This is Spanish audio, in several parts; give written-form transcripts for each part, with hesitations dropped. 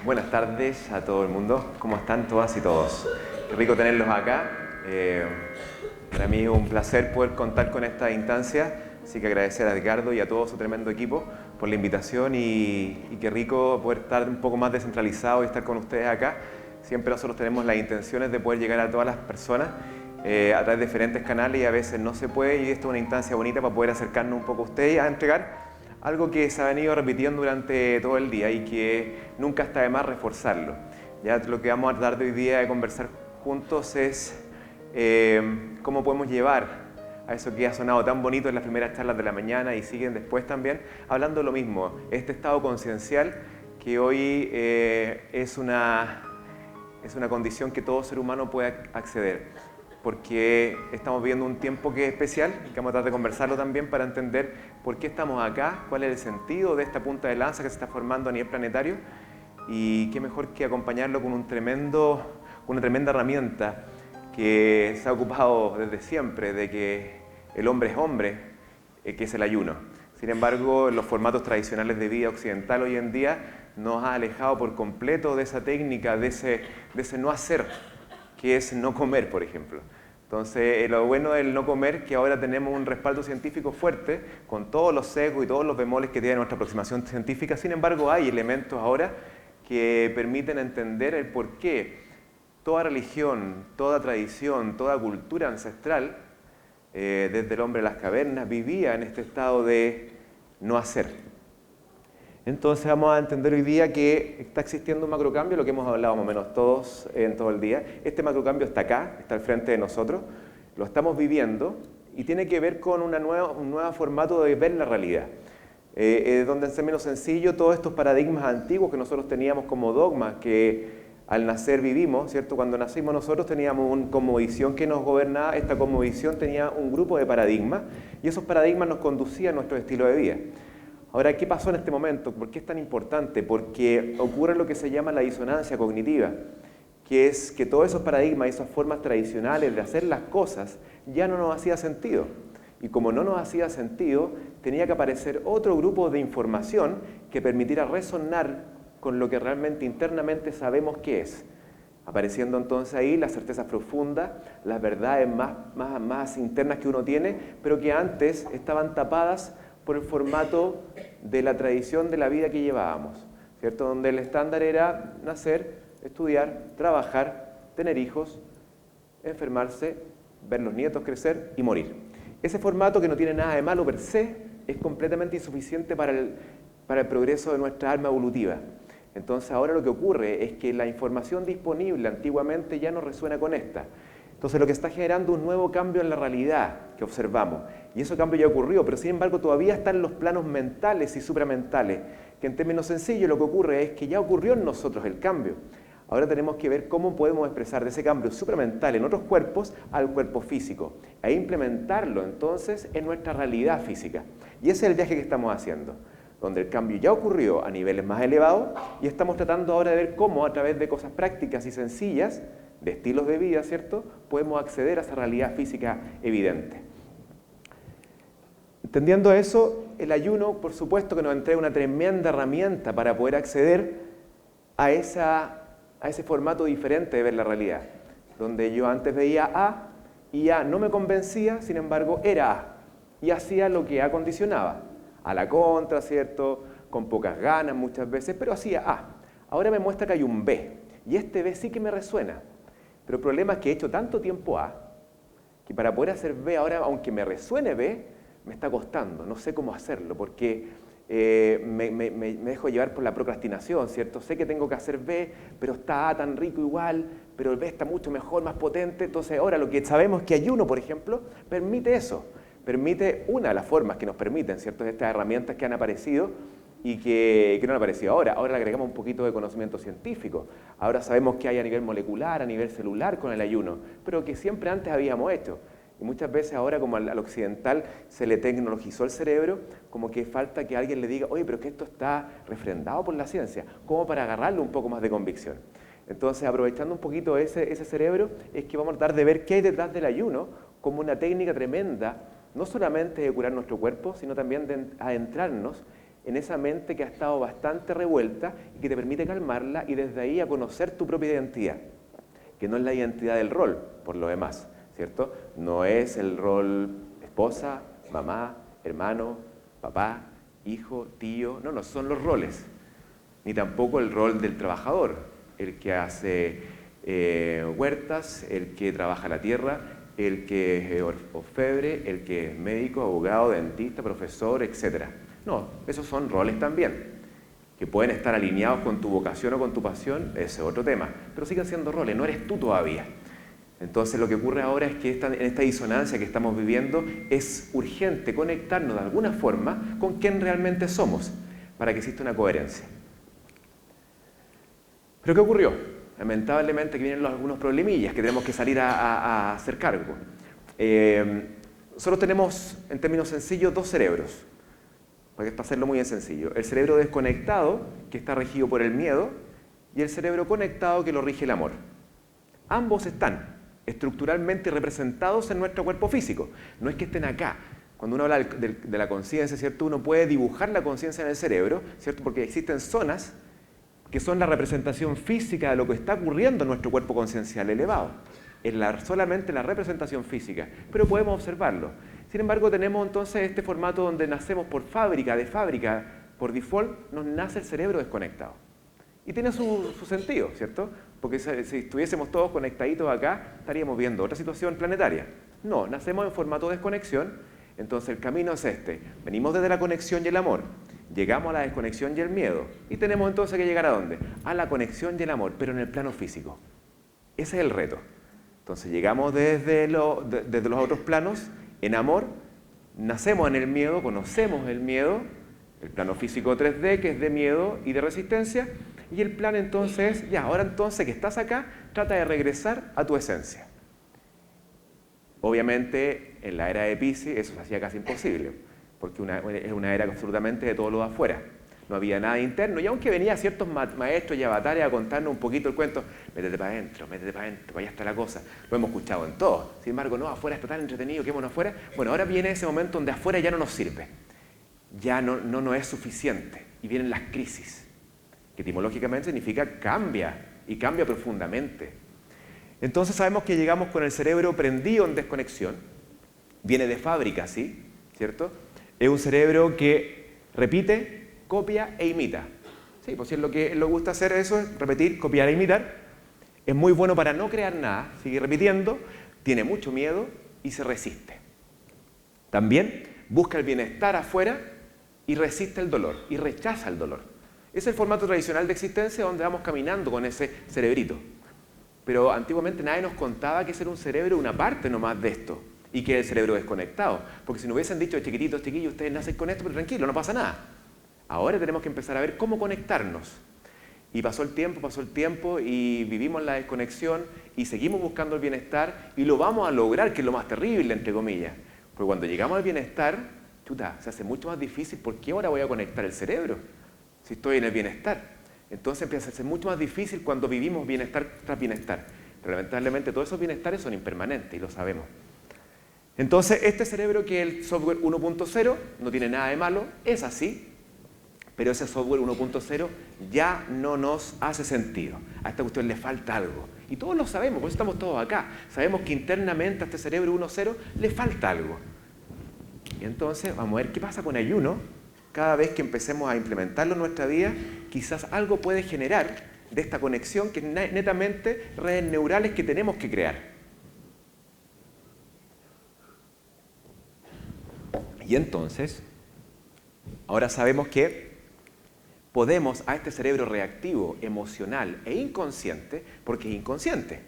Buenas tardes a todo el mundo. ¿Cómo están todas y todos? Qué rico tenerlos acá. Para mí es un placer poder contar con esta instancia. Así que agradecer a Edgardo y a todo su tremendo equipo por la invitación y qué rico poder estar un poco más descentralizado y estar con ustedes acá. Siempre nosotros tenemos las intenciones de poder llegar a todas las personas a través de diferentes canales y a veces no se puede, y esto es una instancia bonita para poder acercarnos un poco a ustedes y a entregar algo que se ha venido repitiendo durante todo el día y que nunca está de más reforzarlo. Ya lo que vamos a tratar de hoy día de conversar juntos es cómo podemos llevar a eso que ha sonado tan bonito en las primeras charlas de la mañana y siguen después también, hablando de lo mismo, este estado conciencial que hoy es una condición que todo ser humano puede acceder, porque estamos viviendo un tiempo que es especial y que vamos a tratar de conversarlo también para entender por qué estamos acá, cuál es el sentido de esta punta de lanza que se está formando a nivel planetario, y qué mejor que acompañarlo con una tremenda herramienta que se ha ocupado desde siempre, de que el hombre es hombre, que es el ayuno. Sin embargo, los formatos tradicionales de vida occidental hoy en día nos ha alejado por completo de esa técnica, de ese no hacer, que es no comer, por ejemplo. Entonces, lo bueno del no comer, que ahora tenemos un respaldo científico fuerte, con todos los sesgos y todos los bemoles que tiene nuestra aproximación científica. Sin embargo, hay elementos ahora que permiten entender el por qué toda religión, toda tradición, toda cultura ancestral, desde el hombre de las cavernas, vivía en este estado de no hacer. Entonces vamos a entender hoy día que está existiendo un macrocambio, lo que hemos hablado más o menos todos en todo el día. Este macrocambio está acá, está al frente de nosotros, lo estamos viviendo y tiene que ver con un nuevo formato de ver la realidad. Donde en términos sencillos, todos estos paradigmas antiguos que nosotros teníamos como dogmas, que al nacer vivimos, ¿cierto? Cuando nacimos nosotros teníamos una cosmovisión que nos gobernaba, esta cosmovisión tenía un grupo de paradigmas y esos paradigmas nos conducían a nuestro estilo de vida. Ahora, ¿qué pasó en este momento? ¿Por qué es tan importante? Porque ocurre lo que se llama la disonancia cognitiva, que es que todos esos paradigmas y esas formas tradicionales de hacer las cosas ya no nos hacía sentido. Y como no nos hacía sentido, tenía que aparecer otro grupo de información que permitiera resonar con lo que realmente internamente sabemos que es. Apareciendo entonces ahí las certezas profundas, las verdades más internas que uno tiene, pero que antes estaban tapadas por el formato de la tradición de la vida que llevábamos, ¿cierto? Donde el estándar era nacer, estudiar, trabajar, tener hijos, enfermarse, ver los nietos crecer y morir. Ese formato, que no tiene nada de malo per se, es completamente insuficiente para el progreso de nuestra alma evolutiva. Entonces ahora lo que ocurre es que la información disponible antiguamente ya no resuena con esta. Entonces lo que está generando un nuevo cambio en la realidad que observamos. Y ese cambio ya ocurrió, pero sin embargo todavía están los planos mentales y supramentales, que en términos sencillos lo que ocurre es que ya ocurrió en nosotros el cambio. Ahora tenemos que ver cómo podemos expresar de ese cambio supramental en otros cuerpos al cuerpo físico, e implementarlo entonces en nuestra realidad física. Y ese es el viaje que estamos haciendo, donde el cambio ya ocurrió a niveles más elevados y estamos tratando ahora de ver cómo, a través de cosas prácticas y sencillas, de estilos de vida, ¿cierto?, podemos acceder a esa realidad física evidente. Entendiendo eso, el ayuno, por supuesto, que nos entrega una tremenda herramienta para poder acceder a ese formato diferente de ver la realidad, donde yo antes veía A y A no me convencía, sin embargo era A, y hacía lo que A condicionaba, a la contra, ¿cierto?, con pocas ganas muchas veces, pero hacía A. Ahora me muestra que hay un B, y este B sí que me resuena. Pero el problema es que he hecho tanto tiempo A, que para poder hacer B ahora, aunque me resuene B, me está costando, no sé cómo hacerlo, porque me dejo llevar por la procrastinación, ¿cierto? Sé que tengo que hacer B, pero está A tan rico igual, pero el B está mucho mejor, más potente. Entonces ahora lo que sabemos es que ayuno, por ejemplo, permite eso, permite una de las formas que nos permiten, ¿cierto?, estas herramientas que han aparecido y que no han aparecido ahora le agregamos un poquito de conocimiento científico. Ahora sabemos que hay a nivel molecular, a nivel celular con el ayuno, pero que siempre antes habíamos hecho. Y muchas veces ahora, como al occidental se le tecnologizó el cerebro, como que falta que alguien le diga, oye, pero que esto está refrendado por la ciencia, como para agarrarle un poco más de convicción. Entonces, aprovechando un poquito ese cerebro, es que vamos a tratar de ver qué hay detrás del ayuno como una técnica tremenda, no solamente de curar nuestro cuerpo, sino también de adentrarnos en esa mente que ha estado bastante revuelta y que te permite calmarla y desde ahí a conocer tu propia identidad, que no es la identidad del rol, por lo demás, ¿cierto? No es el rol esposa, mamá, hermano, papá, hijo, tío, no, no son los roles, ni tampoco el rol del trabajador, el que hace huertas, el que trabaja la tierra, el que es orfebre, el que es médico, abogado, dentista, profesor, etc. No, esos son roles también, que pueden estar alineados con tu vocación o con tu pasión, ese es otro tema, pero siguen siendo roles, no eres tú todavía. Entonces lo que ocurre ahora es que en esta disonancia que estamos viviendo es urgente conectarnos de alguna forma con quién realmente somos, para que exista una coherencia. ¿Pero qué ocurrió? Lamentablemente que vienen algunos problemillas que tenemos que salir a hacer cargo. Solo tenemos, en términos sencillos, dos cerebros, para hacerlo muy sencillo. El cerebro desconectado, que está regido por el miedo, y el cerebro conectado, que lo rige el amor. Ambos están estructuralmente representados en nuestro cuerpo físico. No es que estén acá. Cuando uno habla de la conciencia, ¿cierto? Uno puede dibujar la conciencia en el cerebro, ¿cierto? Porque existen zonas que son la representación física de lo que está ocurriendo en nuestro cuerpo conciencial elevado. Es solamente la representación física, pero podemos observarlo. Sin embargo, tenemos entonces este formato donde nacemos por fábrica, por default, nos nace el cerebro desconectado. Y tiene su sentido, ¿cierto? Porque si estuviésemos todos conectaditos acá, estaríamos viendo otra situación planetaria. No, nacemos en formato de desconexión, entonces el camino es este. Venimos desde la conexión y el amor, llegamos a la desconexión y el miedo, y tenemos entonces que llegar ¿a dónde? A la conexión y el amor, pero en el plano físico. Ese es el reto. Entonces llegamos desde los otros planos, en amor, nacemos en el miedo, conocemos el miedo, el plano físico 3D, que es de miedo y de resistencia, y el plan entonces es, ya, ahora entonces que estás acá, trata de regresar a tu esencia. Obviamente, en la era de Piscis eso se hacía casi imposible, porque es una era absolutamente de todo lo de afuera. No había nada interno, y aunque venían ciertos maestros y avatares a contarnos un poquito el cuento, métete para adentro, allá está la cosa. Lo hemos escuchado en todo. Sin embargo, no, afuera está tan entretenido, quémonos afuera. Bueno, ahora viene ese momento donde afuera ya no nos sirve, ya no es suficiente, y vienen las crisis, que etimológicamente significa cambia, y cambia profundamente. Entonces sabemos que llegamos con el cerebro prendido en desconexión, viene de fábrica, ¿sí? ¿Cierto? Es un cerebro que repite, copia e imita. Sí, pues si es lo que le gusta hacer eso, es repetir, copiar e imitar. Es muy bueno para no crear nada, sigue repitiendo, tiene mucho miedo y se resiste. También busca el bienestar afuera y resiste el dolor, y rechaza el dolor. Es el formato tradicional de existencia donde vamos caminando con ese cerebrito. Pero antiguamente nadie nos contaba que ese era un cerebro, una parte nomás de esto, y que es el cerebro desconectado. Porque si nos hubiesen dicho, chiquititos, chiquillos, ustedes nacen con esto, pero tranquilo, no pasa nada. Ahora tenemos que empezar a ver cómo conectarnos. Y pasó el tiempo y vivimos la desconexión y seguimos buscando el bienestar y lo vamos a lograr, que es lo más terrible, entre comillas. Porque cuando llegamos al bienestar, chuta, se hace mucho más difícil. ¿Por qué ahora voy a conectar el cerebro si estoy en el bienestar? Entonces empieza a ser mucho más difícil cuando vivimos bienestar tras bienestar. Pero lamentablemente todos esos bienestares son impermanentes y lo sabemos. Entonces este cerebro, que es el software 1.0, no tiene nada de malo, es así. Pero ese software 1.0 ya no nos hace sentido. A esta cuestión le falta algo. Y todos lo sabemos, por eso estamos todos acá. Sabemos que internamente a este cerebro 1.0 le falta algo. Y entonces vamos a ver qué pasa con ayuno. Cada vez que empecemos a implementarlo en nuestra vida, quizás algo puede generar de esta conexión que es netamente redes neurales que tenemos que crear. Y entonces, ahora sabemos que podemos a este cerebro reactivo, emocional e inconsciente, porque es inconsciente.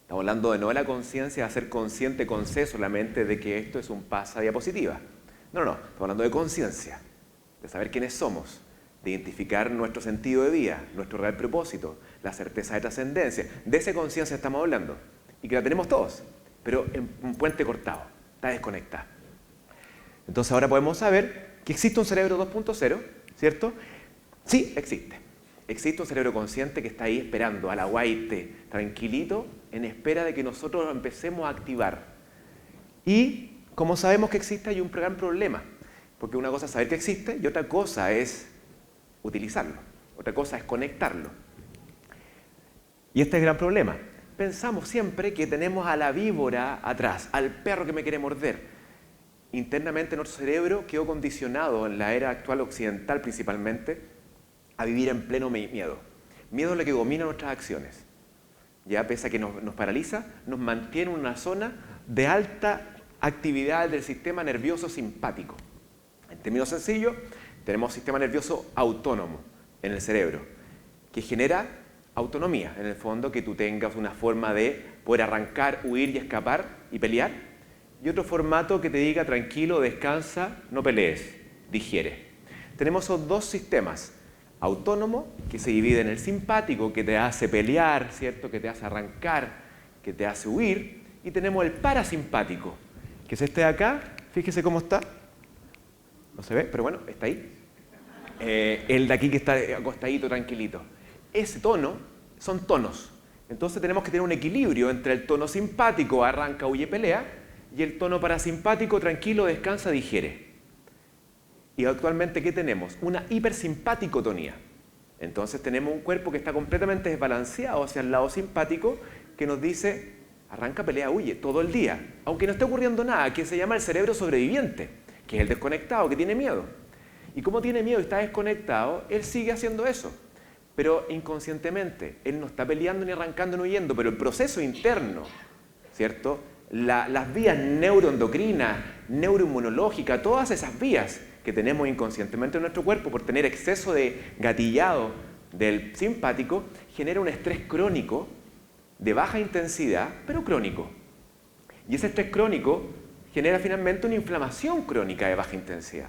Estamos hablando de no de la conciencia, de hacer consciente con C solamente de que esto es un pasadiapositiva. No, estamos hablando de conciencia, de saber quiénes somos, de identificar nuestro sentido de vida, nuestro real propósito, la certeza de trascendencia. De esa conciencia estamos hablando, y que la tenemos todos, pero en un puente cortado, está desconectada. Entonces ahora podemos saber que existe un cerebro 2.0, ¿cierto? Sí, existe. Existe un cerebro consciente que está ahí esperando, a la guaite, tranquilito, en espera de que nosotros lo empecemos a activar. Y como sabemos que existe, hay un gran problema, Porque una cosa es saber que existe y otra cosa es utilizarlo. Otra cosa es conectarlo. Y este es el gran problema. Pensamos siempre que tenemos a la víbora atrás, al perro que me quiere morder. Internamente nuestro cerebro quedó condicionado en la era actual occidental principalmente a vivir en pleno miedo. Miedo es lo que domina nuestras acciones. Ya pese a que nos paraliza, nos mantiene en una zona de alta actividad del sistema nervioso simpático. En términos sencillos, tenemos sistema nervioso autónomo en el cerebro, que genera autonomía, en el fondo, que tú tengas una forma de poder arrancar, huir y escapar y pelear, y otro formato que te diga tranquilo, descansa, no pelees, digiere. Tenemos esos dos sistemas, autónomo, que se divide en el simpático, que te hace pelear, ¿cierto?, que te hace arrancar, que te hace huir, y tenemos el parasimpático, que es este de acá, fíjese cómo está, no se ve, pero bueno, está ahí. El de aquí que está acostadito, tranquilito. Ese tono son tonos. Entonces tenemos que tener un equilibrio entre el tono simpático, arranca, huye, pelea, y el tono parasimpático, tranquilo, descansa, digiere. Y actualmente, ¿qué tenemos? Una hipersimpaticotonía. Entonces tenemos un cuerpo que está completamente desbalanceado hacia el lado simpático, que nos dice, arranca, pelea, huye, todo el día. Aunque no esté ocurriendo nada, que se llama el cerebro sobreviviente, que es el desconectado, que tiene miedo. Y como tiene miedo y está desconectado, él sigue haciendo eso. Pero inconscientemente, él no está peleando ni arrancando ni huyendo, pero el proceso interno, ¿cierto? Las vías neuroendocrinas, neuroinmunológicas, todas esas vías que tenemos inconscientemente en nuestro cuerpo por tener exceso de gatillado del simpático, genera un estrés crónico de baja intensidad, pero crónico. Y ese estrés crónico genera finalmente una inflamación crónica de baja intensidad.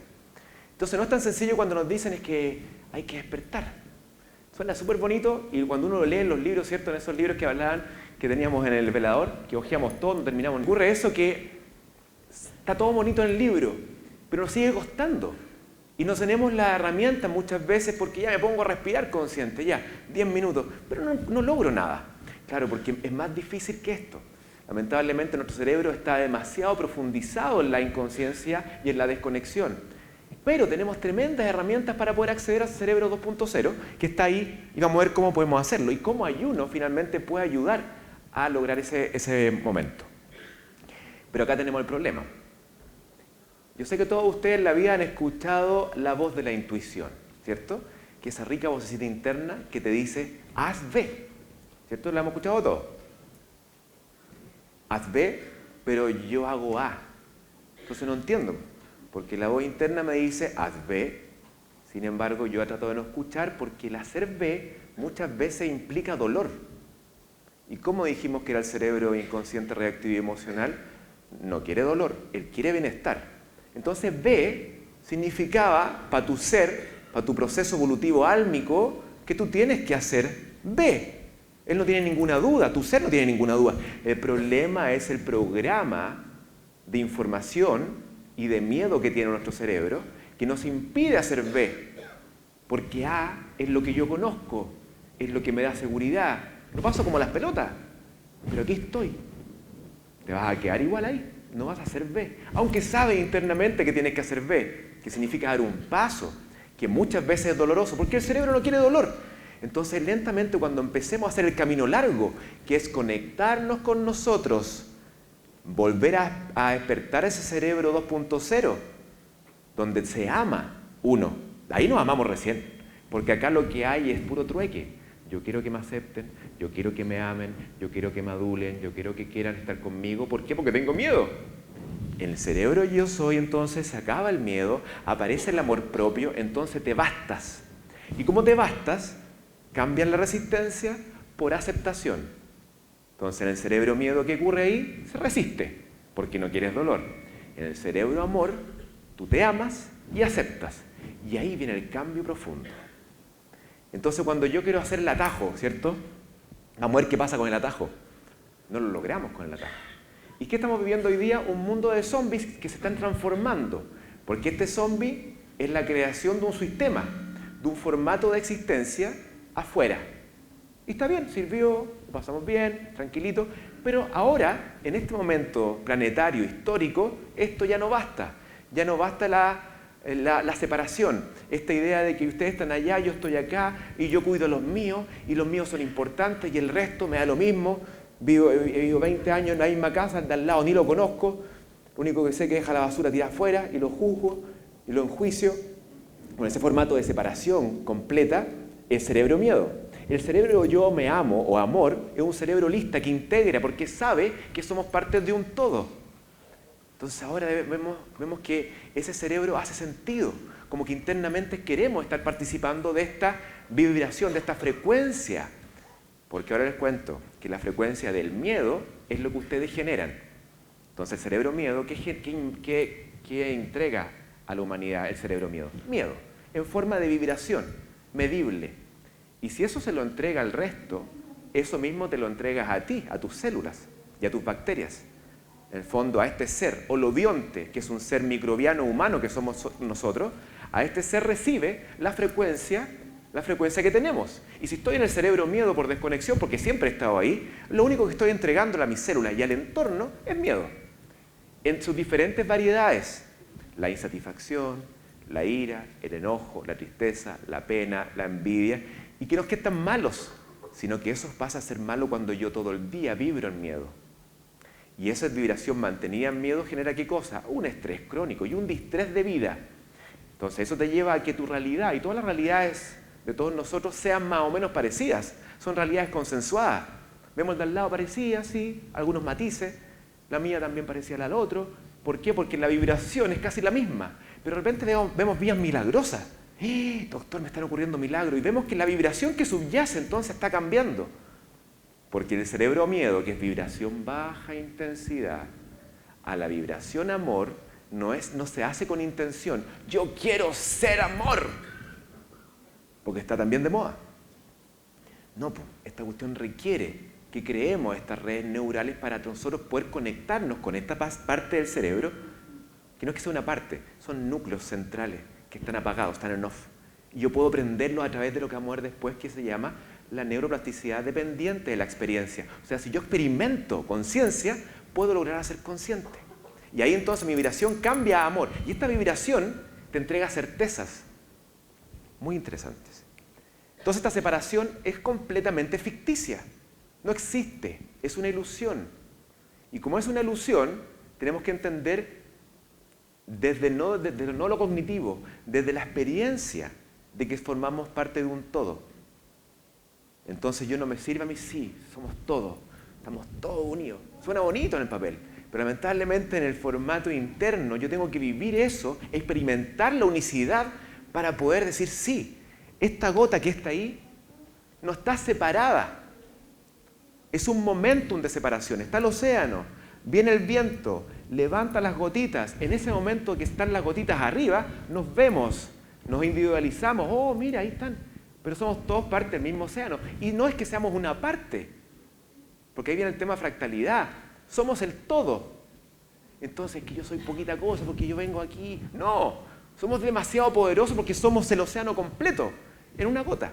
Entonces no es tan sencillo cuando nos dicen es que hay que despertar. Suena súper bonito y cuando uno lo lee en los libros, ¿cierto? En esos libros que hablaban, que teníamos en el velador, que hojeamos todo, no terminamos. Ocurre eso que está todo bonito en el libro, pero nos sigue costando. Y no tenemos la herramienta muchas veces porque ya me pongo a respirar consciente, ya, 10 minutos, pero no logro nada. Claro, porque es más difícil que esto. Lamentablemente nuestro cerebro está demasiado profundizado en la inconsciencia y en la desconexión. Pero tenemos tremendas herramientas para poder acceder al cerebro 2.0, que está ahí, y vamos a ver cómo podemos hacerlo y cómo ayuno finalmente puede ayudar a lograr ese momento. Pero acá tenemos el problema. Yo sé que todos ustedes en la vida han escuchado la voz de la intuición, ¿cierto? Que esa rica vocecita interna que te dice, haz B, ¿cierto? La hemos escuchado todos. Haz B, pero yo hago A. Entonces no entiendo. Porque la voz interna me dice, haz B, sin embargo yo he tratado de no escuchar porque el hacer B muchas veces implica dolor. ¿Y cómo dijimos que era el cerebro inconsciente, reactivo y emocional? No quiere dolor, él quiere bienestar. Entonces B significaba para tu ser, para tu proceso evolutivo álmico, que tú tienes que hacer B. Él no tiene ninguna duda, tu ser no tiene ninguna duda. El problema es el programa de información y de miedo que tiene nuestro cerebro, que nos impide hacer B, porque A es lo que yo conozco, es lo que me da seguridad. No paso como las pelotas, pero aquí estoy. Te vas a quedar igual ahí, no vas a hacer B. Aunque sabes internamente que tienes que hacer B, que significa dar un paso, que muchas veces es doloroso, porque el cerebro no quiere dolor. Entonces, lentamente, cuando empecemos a hacer el camino largo, que es conectarnos con nosotros, volver a despertar ese cerebro 2.0, donde se ama uno. Ahí nos amamos recién, porque acá lo que hay es puro trueque. Yo quiero que me acepten, yo quiero que me amen, yo quiero que me adulen, yo quiero que quieran estar conmigo. ¿Por qué? Porque tengo miedo. En el cerebro yo soy, entonces se acaba el miedo, aparece el amor propio, entonces te bastas. Y como te bastas, cambian la resistencia por aceptación. Entonces, en el cerebro miedo, ¿qué ocurre ahí? Se resiste, porque no quieres dolor. En el cerebro amor, tú te amas y aceptas. Y ahí viene el cambio profundo. Entonces, cuando yo quiero hacer el atajo, ¿cierto? Vamos a ver qué pasa con el atajo. No lo logramos con el atajo. ¿Y qué estamos viviendo hoy día? Un mundo de zombies que se están transformando. Porque este zombie es la creación de un sistema, de un formato de existencia afuera. Y está bien, sirvió, pasamos bien, tranquilito, pero ahora, en este momento planetario, histórico, esto ya no basta. Ya no basta la separación, esta idea de que ustedes están allá, yo estoy acá, y yo cuido a los míos, y los míos son importantes, y el resto me da lo mismo. He vivido 20 años en la misma casa, el de al lado ni lo conozco, lo único que sé es que deja la basura tirada afuera, y lo juzgo, y lo enjuicio. Con ese formato de separación completa, es cerebro miedo. El cerebro yo me amo o amor es un cerebro lista que integra porque sabe que somos parte de un todo. Entonces ahora vemos que ese cerebro hace sentido, como que internamente queremos estar participando de esta vibración, de esta frecuencia. Porque ahora les cuento que la frecuencia del miedo es lo que ustedes generan. Entonces el cerebro miedo, ¿qué entrega a la humanidad el cerebro miedo? Miedo, en forma de vibración, medible. Y si eso se lo entrega al resto, eso mismo te lo entregas a ti, a tus células y a tus bacterias. En el fondo, a este ser holobionte, que es un ser microbiano humano que somos nosotros, a este ser recibe la frecuencia que tenemos. Y si estoy en el cerebro miedo por desconexión, porque siempre he estado ahí, lo único que estoy entregándole a mis células y al entorno es miedo. En sus diferentes variedades. La insatisfacción, la ira, el enojo, la tristeza, la pena, la envidia. Y que no es que están malos, sino que eso pasa a ser malo cuando yo todo el día vibro en miedo. Y esa vibración mantenida en miedo genera ¿qué cosa? Un estrés crónico y un distrés de vida. Entonces eso te lleva a que tu realidad y todas las realidades de todos nosotros sean más o menos parecidas. Son realidades consensuadas. Vemos el de al lado parecida, sí, algunos matices. La mía también parecía a la del otro. ¿Por qué? Porque la vibración es casi la misma. Pero de repente vemos vías milagrosas. Doctor, me están ocurriendo milagros. Y vemos que la vibración que subyace entonces está cambiando. Porque el cerebro miedo, que es vibración baja intensidad, a la vibración amor no se hace con intención. Yo quiero ser amor. Porque está también de moda. No, esta cuestión requiere que creemos estas redes neurales para nosotros poder conectarnos con esta parte del cerebro, que no es que sea una parte, son núcleos centrales que están apagados, están en off. Y yo puedo prenderlos a través de lo que vamos a ver después, que se llama la neuroplasticidad dependiente de la experiencia. O sea, si yo experimento conciencia, puedo lograr ser consciente. Y ahí entonces mi vibración cambia a amor. Y esta vibración te entrega certezas muy interesantes. Entonces esta separación es completamente ficticia. No existe, es una ilusión. Y como es una ilusión, tenemos que entender desde no lo cognitivo, desde la experiencia de que formamos parte de un todo. Entonces yo no me sirve a mí, sí, somos todos, estamos todos unidos. Suena bonito en el papel, pero lamentablemente en el formato interno yo tengo que vivir eso, experimentar la unicidad para poder decir sí, esta gota que está ahí no está separada. Es un momentum de separación, está el océano, viene el viento, levanta las gotitas. En ese momento que están las gotitas arriba, nos vemos, nos individualizamos, oh, mira, ahí están. Pero somos todos parte del mismo océano. Y no es que seamos una parte, porque ahí viene el tema de fractalidad. Somos el todo. Entonces, que yo soy poquita cosa porque yo vengo aquí. No, somos demasiado poderosos porque somos el océano completo, en una gota.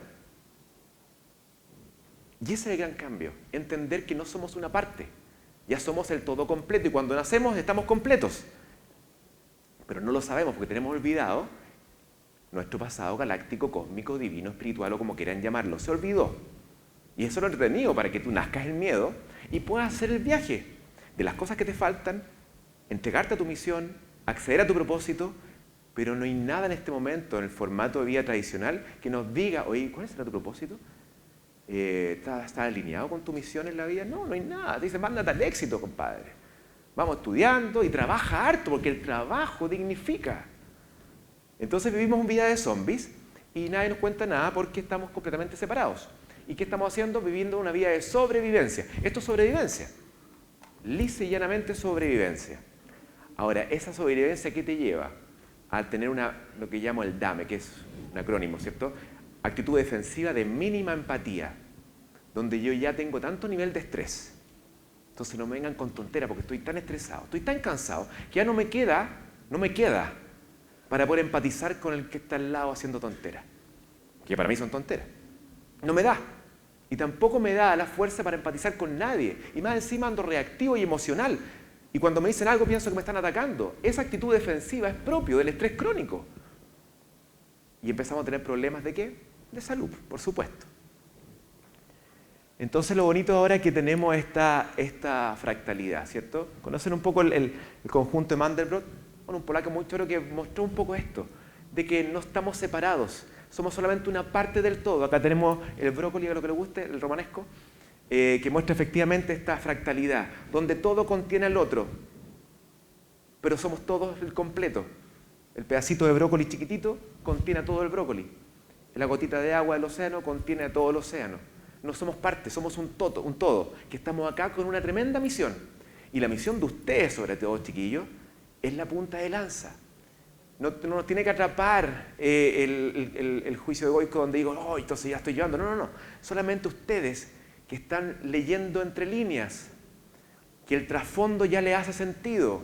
Y ese es el gran cambio, entender que no somos una parte, ya somos el todo completo. Y cuando nacemos estamos completos. Pero no lo sabemos porque tenemos olvidado nuestro pasado galáctico, cósmico, divino, espiritual o como quieran llamarlo. Se olvidó. Y eso es lo entretenido para que tú nazcas el miedo y puedas hacer el viaje de las cosas que te faltan, entregarte a tu misión, acceder a tu propósito, pero no hay nada en este momento en el formato de vida tradicional que nos diga, oye, ¿cuál será tu propósito? ¿Estás alineado con tu misión en la vida? No, no hay nada. Te dicen, mándate al éxito, compadre. Vamos estudiando y trabaja harto porque el trabajo dignifica. Entonces vivimos una vida de zombies y nadie nos cuenta nada porque estamos completamente separados. ¿Y qué estamos haciendo? Viviendo una vida de sobrevivencia. Esto es sobrevivencia. Lisa y llanamente sobrevivencia. Ahora, esa sobrevivencia, ¿qué te lleva? A tener lo que llamo el DAME, que es un acrónimo, ¿cierto? Actitud defensiva de mínima empatía, donde yo ya tengo tanto nivel de estrés. Entonces no me vengan con tontera porque estoy tan estresado, estoy tan cansado, que ya no me queda para poder empatizar con el que está al lado haciendo tonteras, que para mí son tonteras. No me da. Y tampoco me da la fuerza para empatizar con nadie. Y más encima ando reactivo y emocional. Y cuando me dicen algo pienso que me están atacando. Esa actitud defensiva es propio del estrés crónico. Y empezamos a tener problemas ¿de qué? De salud, por supuesto. Entonces lo bonito ahora es que tenemos esta fractalidad, ¿cierto? ¿Conocen un poco el conjunto de Mandelbrot? Bueno, un polaco muy choro que mostró un poco esto, de que no estamos separados, somos solamente una parte del todo. Acá tenemos el brócoli, a lo que le guste, el romanesco, que muestra efectivamente esta fractalidad, donde todo contiene al otro, pero somos todos el completo. El pedacito de brócoli chiquitito contiene a todo el brócoli. La gotita de agua del océano contiene a todo el océano. No somos parte, somos un todo, que estamos acá con una tremenda misión. Y la misión de ustedes, sobre todo, chiquillos, es la punta de lanza. No nos tiene que atrapar el juicio de egoico donde digo, oh, entonces ya estoy llevando. No. Solamente ustedes que están leyendo entre líneas, que el trasfondo ya le hace sentido,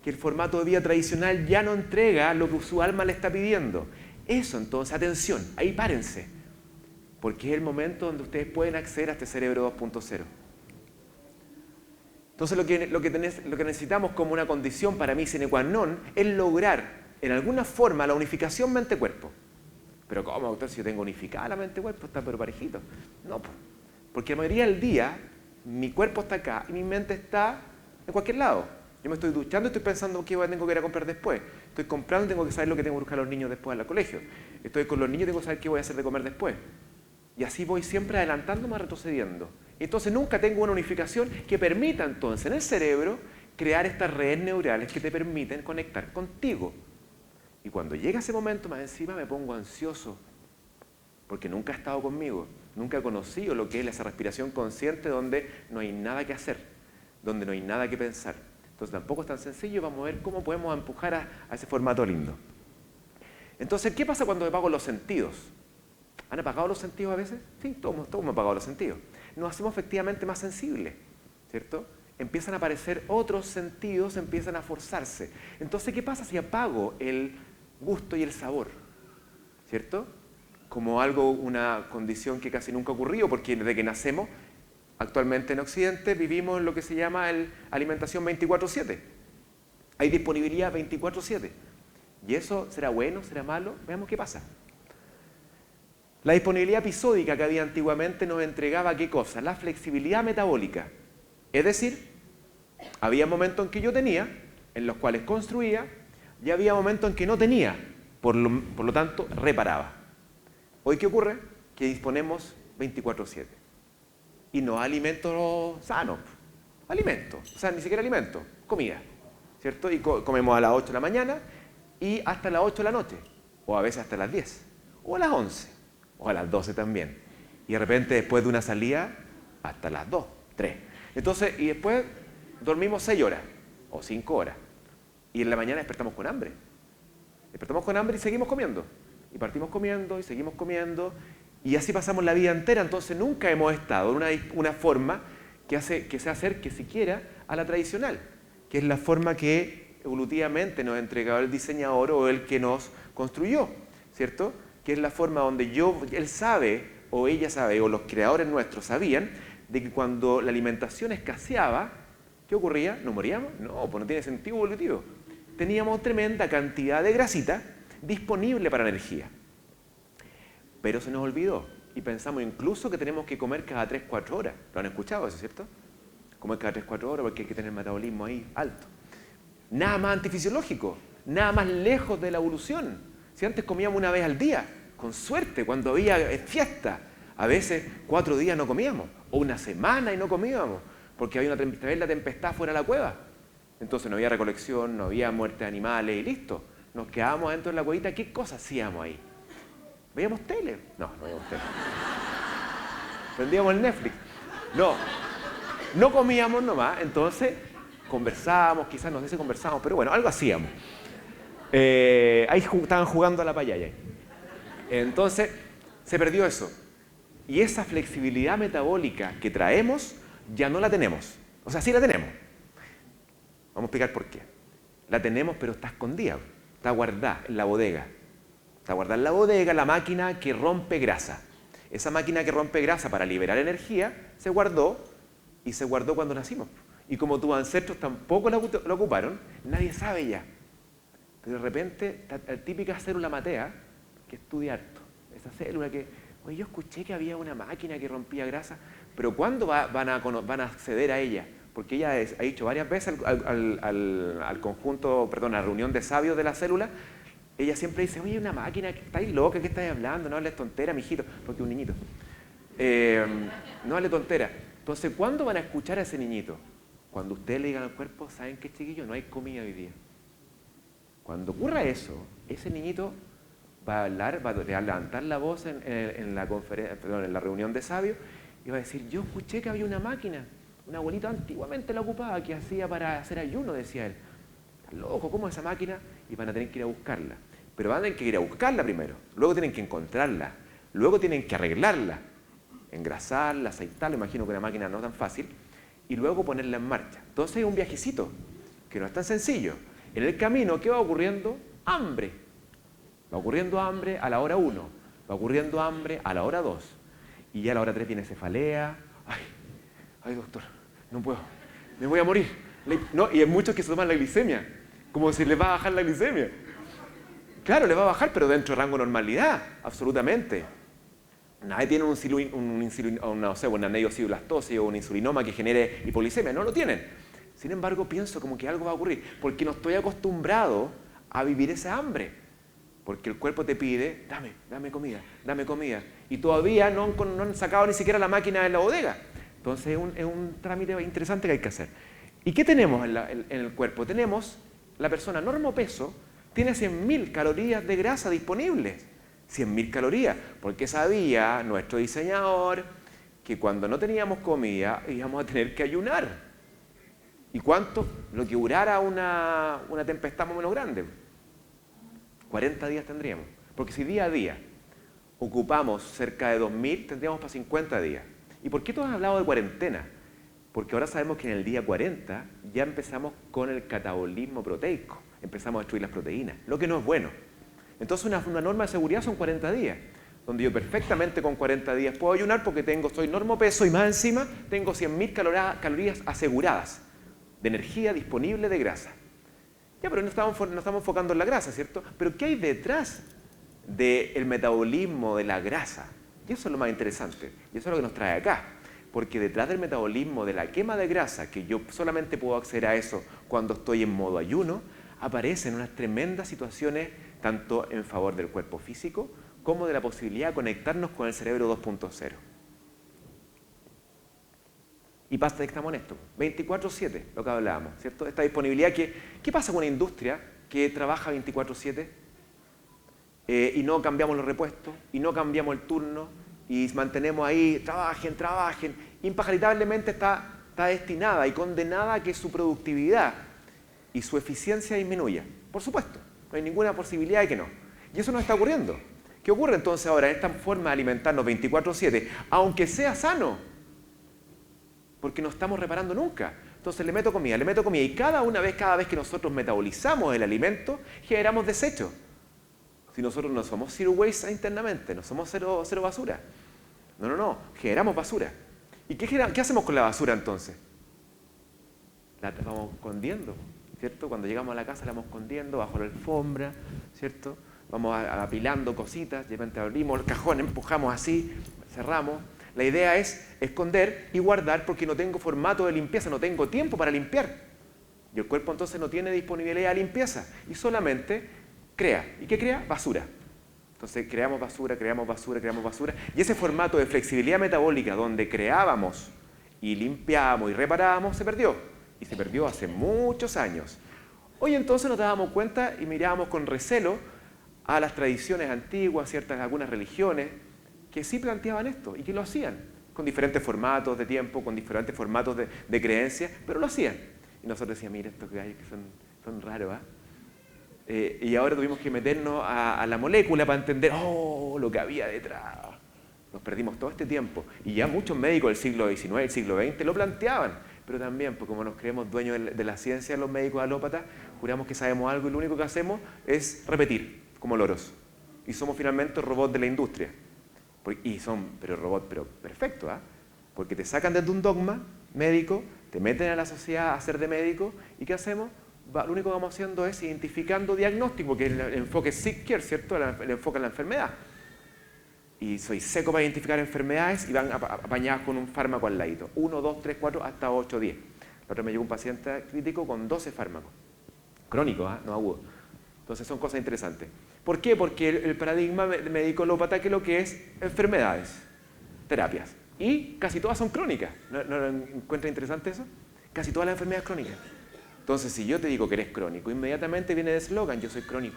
que el formato de vida tradicional ya no entrega lo que su alma le está pidiendo. Eso entonces, atención, ahí párense, porque es el momento donde ustedes pueden acceder a este cerebro 2.0. Entonces lo que necesitamos como una condición para mí sine qua non es lograr en alguna forma la unificación mente-cuerpo. Pero ¿cómo, doctor? Si yo tengo unificada la mente-cuerpo, está pero parejito. No, porque la mayoría del día mi cuerpo está acá y mi mente está en cualquier lado. Yo me estoy duchando y estoy pensando qué tengo que ir a comprar después. Estoy comprando y tengo que saber lo que tengo que buscar a los niños después al colegio. Estoy con los niños y tengo que saber qué voy a hacer de comer después. Y así voy siempre adelantándome, retrocediendo. Entonces nunca tengo una unificación que permita entonces en el cerebro crear estas redes neurales que te permiten conectar contigo. Y cuando llega ese momento, más encima me pongo ansioso, porque nunca ha estado conmigo, nunca he conocido lo que es esa respiración consciente donde no hay nada que hacer, donde no hay nada que pensar. Entonces tampoco es tan sencillo, vamos a ver cómo podemos empujar a ese formato lindo. Entonces, ¿qué pasa cuando apago los sentidos? ¿Han apagado los sentidos a veces? Sí, todos hemos apagado los sentidos. Nos hacemos efectivamente más sensibles, ¿cierto? Empiezan a aparecer otros sentidos, empiezan a forzarse. Entonces, ¿qué pasa si apago el gusto y el sabor? ¿Cierto? Como algo, una condición que casi nunca ha ocurrido, porque desde que nacemos, actualmente en Occidente, vivimos en lo que se llama alimentación 24/7. Hay disponibilidad 24/7. ¿Y eso será bueno, será malo? Veamos qué pasa. La disponibilidad episódica que había antiguamente nos entregaba ¿qué cosa? La flexibilidad metabólica. Es decir, había momentos en que yo tenía, en los cuales construía, y había momentos en que no tenía, por lo tanto, reparaba. Hoy, ¿qué ocurre? Que disponemos 24/7. Y no alimentos sanos, alimentos, o sea, ni siquiera alimentos, comida, ¿cierto? Y comemos a las 8 de la mañana y hasta las 8 de la noche, o a veces hasta las 10, o a las 11. O a las 12 también. Y de repente, después de una salida, hasta las 2, 3. Entonces, y después dormimos 6 horas o 5 horas. Y en la mañana despertamos con hambre. Despertamos con hambre y seguimos comiendo. Y partimos comiendo y seguimos comiendo. Y así pasamos la vida entera. Entonces, nunca hemos estado en una forma que se acerque siquiera a la tradicional, que es la forma que evolutivamente nos ha entregado el diseñador o el que nos construyó, ¿cierto? Que es la forma donde él sabe, o ella sabe, o los creadores nuestros sabían, de que cuando la alimentación escaseaba, ¿qué ocurría? ¿Nos moríamos? No, pues no tiene sentido evolutivo. Teníamos tremenda cantidad de grasita disponible para energía. Pero se nos olvidó, y pensamos incluso que tenemos que comer cada 3-4 horas. ¿Lo han escuchado eso, cierto? Comer cada 3-4 horas porque hay que tener el metabolismo ahí alto. Nada más antifisiológico, nada más lejos de la evolución. Si antes comíamos una vez al día, con suerte, cuando había fiesta, a veces 4 días no comíamos, o una semana y no comíamos, porque había una tremenda tempestad fuera de la cueva. Entonces no había recolección, no había muerte de animales y listo. Nos quedábamos dentro de la cuevita, ¿qué cosas hacíamos ahí? ¿Veíamos tele? No veíamos tele. Prendíamos el Netflix. No comíamos nomás, entonces conversábamos, quizás no sé si conversábamos, pero bueno, algo hacíamos. Ahí estaban jugando a la payaya. Entonces se perdió eso. Y esa flexibilidad metabólica que traemos ya no la tenemos. O sea, sí la tenemos. Vamos a explicar por qué. La tenemos, pero está escondida. Está guardada en la bodega. Está guardada en la bodega la máquina que rompe grasa. Esa máquina que rompe grasa para liberar energía se guardó, y se guardó cuando nacimos. Y como tus ancestros tampoco lo ocuparon, nadie sabe ya. Pero de repente, la típica célula matea, que estudia harto. Esa célula que, oye, yo escuché que había una máquina que rompía grasa, pero ¿cuándo van a acceder a ella? Porque ella ha dicho varias veces al conjunto, perdón, a la reunión de sabios de la célula, ella siempre dice, oye, una máquina, ¿estáis loca? ¿Qué estáis hablando? No hables tontera, mijito, porque es un niñito. No hables tontera. Entonces, ¿cuándo van a escuchar a ese niñito? Cuando ustedes le digan al cuerpo, ¿saben qué, chiquillos? No hay comida hoy día. Cuando ocurra eso, ese niñito va a hablar, va a levantar la voz en la reunión de sabios y va a decir, yo escuché que había una máquina, un abuelito antiguamente la ocupaba, que hacía para hacer ayuno, decía él. ¿Estás loco? ¿Cómo es esa máquina? Y van a tener que ir a buscarla. Pero van a tener que ir a buscarla primero, luego tienen que encontrarla, luego tienen que arreglarla, engrasarla, aceitarla, imagino que una máquina no tan fácil, y luego ponerla en marcha. Entonces es un viajecito, que no es tan sencillo. En el camino, ¿qué va ocurriendo? Hambre. Va ocurriendo hambre a la hora 1, va ocurriendo hambre a la hora 2, y ya a la hora 3 viene cefalea. Ay doctor, no puedo, me voy a morir. No, y hay muchos que se toman la glicemia, como si les va a bajar la glicemia. Claro, le va a bajar, pero dentro de rango de normalidad, absolutamente. Nadie tiene una neociulastosis o un insulinoma que genere hipoglicemia, no lo tienen. Sin embargo, pienso como que algo va a ocurrir, porque no estoy acostumbrado a vivir esa hambre. Porque el cuerpo te pide, dame comida. Y todavía no han sacado ni siquiera la máquina de la bodega. Entonces es un trámite interesante que hay que hacer. ¿Y qué tenemos en el cuerpo? Tenemos, la persona normopeso tiene 100.000 calorías de grasa disponibles. 100.000 calorías, porque sabía nuestro diseñador que cuando no teníamos comida íbamos a tener que ayunar. ¿Y cuánto? Lo que durara una tempestad más o menos grande. 40 días tendríamos, porque si día a día ocupamos cerca de 2.000, tendríamos para 50 días. ¿Y por qué todos han hablado de cuarentena? Porque ahora sabemos que en el día 40 ya empezamos con el catabolismo proteico, empezamos a destruir las proteínas, lo que no es bueno. Entonces una norma de seguridad son 40 días, donde yo perfectamente con 40 días puedo ayunar porque soy normopeso y más encima tengo 100.000 calorías aseguradas de energía disponible de grasa. Ya, pero no estamos enfocando en la grasa, ¿cierto? Pero ¿qué hay detrás del metabolismo de la grasa? Y eso es lo más interesante, y eso es lo que nos trae acá. Porque detrás del metabolismo de la quema de grasa, que yo solamente puedo acceder a eso cuando estoy en modo ayuno, aparecen unas tremendas situaciones tanto en favor del cuerpo físico como de la posibilidad de conectarnos con el cerebro 2.0. Y pasa que estamos en esto, 24/7, lo que hablábamos, ¿cierto? Esta disponibilidad, ¿qué pasa con una industria que trabaja 24/7 y no cambiamos los repuestos, y no cambiamos el turno, y mantenemos ahí, trabajen, impaaritablemente está destinada y condenada a que su productividad y su eficiencia disminuya? Por supuesto, no hay ninguna posibilidad de que no. Y eso no está ocurriendo. ¿Qué ocurre entonces ahora en esta forma de alimentarnos 24/7? Aunque sea sano, porque no estamos reparando nunca. Entonces le meto comida, y cada vez que nosotros metabolizamos el alimento, generamos desechos. Si nosotros no somos zero waste internamente, no somos cero basura. No, generamos basura. ¿Y qué hacemos con la basura entonces? La vamos escondiendo, ¿cierto? Cuando llegamos a la casa la vamos escondiendo bajo la alfombra, ¿cierto? Vamos apilando cositas, de repente abrimos el cajón, empujamos así, cerramos. La idea es esconder y guardar porque no tengo formato de limpieza, no tengo tiempo para limpiar. Y el cuerpo entonces no tiene disponibilidad de limpieza y solamente crea. ¿Y qué crea? Basura. Entonces creamos basura. Y ese formato de flexibilidad metabólica donde creábamos y limpiábamos y reparábamos se perdió. Y se perdió hace muchos años. Hoy entonces nos dábamos cuenta y mirábamos con recelo a las tradiciones antiguas, algunas religiones, que sí planteaban esto y que lo hacían, con diferentes formatos de tiempo, con diferentes formatos de creencias, pero lo hacían. Y nosotros decíamos, mira, estos gallos que son raros, y ahora tuvimos que meternos a la molécula para entender, lo que había detrás. Nos perdimos todo este tiempo. Y ya muchos médicos del siglo XIX, del siglo XX, lo planteaban. Pero también, pues como nos creemos dueños de la ciencia, los médicos alópatas, juramos que sabemos algo y lo único que hacemos es repetir, como loros. Y somos finalmente robots de la industria. Pero robots, pero perfectos, porque te sacan desde un dogma médico, te meten a la sociedad a ser de médico, ¿y qué hacemos? lo único que vamos haciendo es identificando diagnóstico, que es el enfoque sick care, ¿cierto? El enfoque en la enfermedad. Y soy seco para identificar enfermedades y van apañadas con un fármaco al ladito. 1, 2, 3, 4, hasta 8, 10. La otra me llegó un paciente crítico con 12 fármacos. Crónicos, no agudos. Entonces son cosas interesantes. ¿Por qué? Porque el paradigma médico alópata que lo que es enfermedades, terapias. Y casi todas son crónicas. ¿No encuentra interesante eso? Casi todas las enfermedades crónicas. Entonces, si yo te digo que eres crónico, inmediatamente viene el eslogan, yo soy crónico.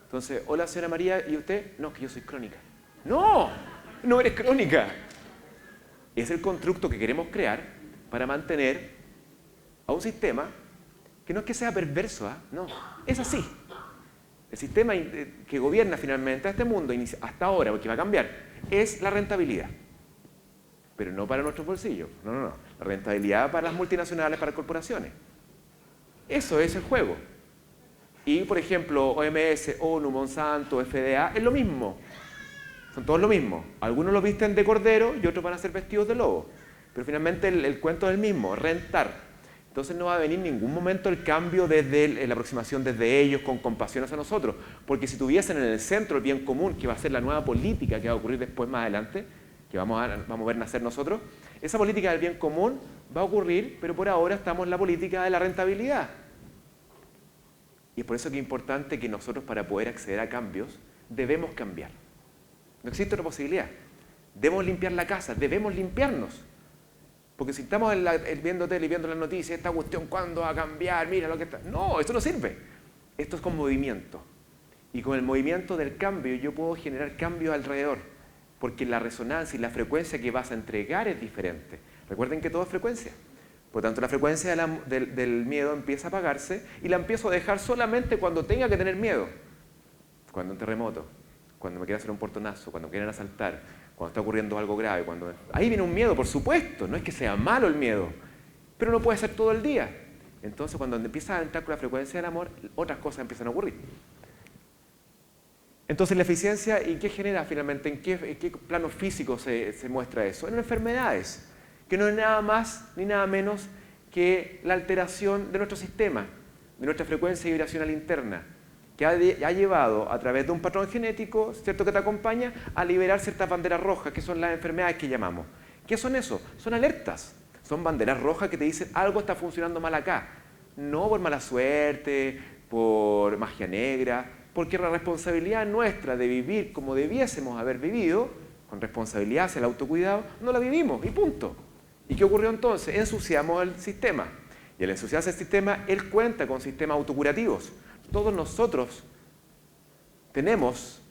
Entonces, hola señora María, ¿y usted? No, que yo soy crónica. No, no eres crónica. Es el constructo que queremos crear para mantener a un sistema que no es que sea perverso, no, es así. El sistema que gobierna finalmente a este mundo, hasta ahora, porque va a cambiar, es la rentabilidad. Pero no para nuestros bolsillos, no. La rentabilidad para las multinacionales, para corporaciones. Eso es el juego. Y, por ejemplo, OMS, ONU, Monsanto, FDA, es lo mismo. Son todos lo mismo. Algunos los visten de cordero y otros van a ser vestidos de lobo. Pero finalmente el cuento es el mismo, rentar. Entonces no va a venir en ningún momento el cambio desde la aproximación desde ellos con compasión hacia nosotros. Porque si tuviesen en el centro el bien común, que va a ser la nueva política que va a ocurrir después más adelante, que vamos a ver nacer nosotros, esa política del bien común va a ocurrir, pero por ahora estamos en la política de la rentabilidad. Y es por eso que es importante que nosotros, para poder acceder a cambios, debemos cambiar. No existe otra posibilidad. Debemos limpiar la casa, debemos limpiarnos. Porque si estamos viendo tele y viendo las noticias, esta cuestión, ¿cuándo va a cambiar? Mira lo que está. No, esto no sirve. Esto es con movimiento. Y con el movimiento del cambio yo puedo generar cambios alrededor. Porque la resonancia y la frecuencia que vas a entregar es diferente. Recuerden que todo es frecuencia. Por lo tanto, la frecuencia del miedo empieza a apagarse y la empiezo a dejar solamente cuando tenga que tener miedo. Cuando un terremoto, cuando me quiera hacer un portonazo, cuando me quieran asaltar, cuando está ocurriendo algo grave. Ahí viene un miedo, por supuesto. No es que sea malo el miedo, pero no puede ser todo el día. Entonces, cuando empieza a entrar con la frecuencia del amor, otras cosas empiezan a ocurrir. Entonces, la eficiencia, ¿y qué genera finalmente? ¿En qué plano físico se muestra eso? En enfermedades, que no es nada más ni nada menos que la alteración de nuestro sistema, de nuestra frecuencia vibracional interna, que ha llevado a través de un patrón genético, ¿cierto?, que te acompaña, a liberar ciertas banderas rojas, que son las enfermedades que llamamos. ¿Qué son eso? Son alertas. Son banderas rojas que te dicen algo está funcionando mal acá. No por mala suerte, por magia negra, porque la responsabilidad nuestra de vivir como debiésemos haber vivido, con responsabilidad hacia el autocuidado, no la vivimos y punto. ¿Y qué ocurrió entonces? Ensuciamos el sistema. Y al ensuciarse el sistema, él cuenta con sistemas autocurativos. Todos nosotros tenemos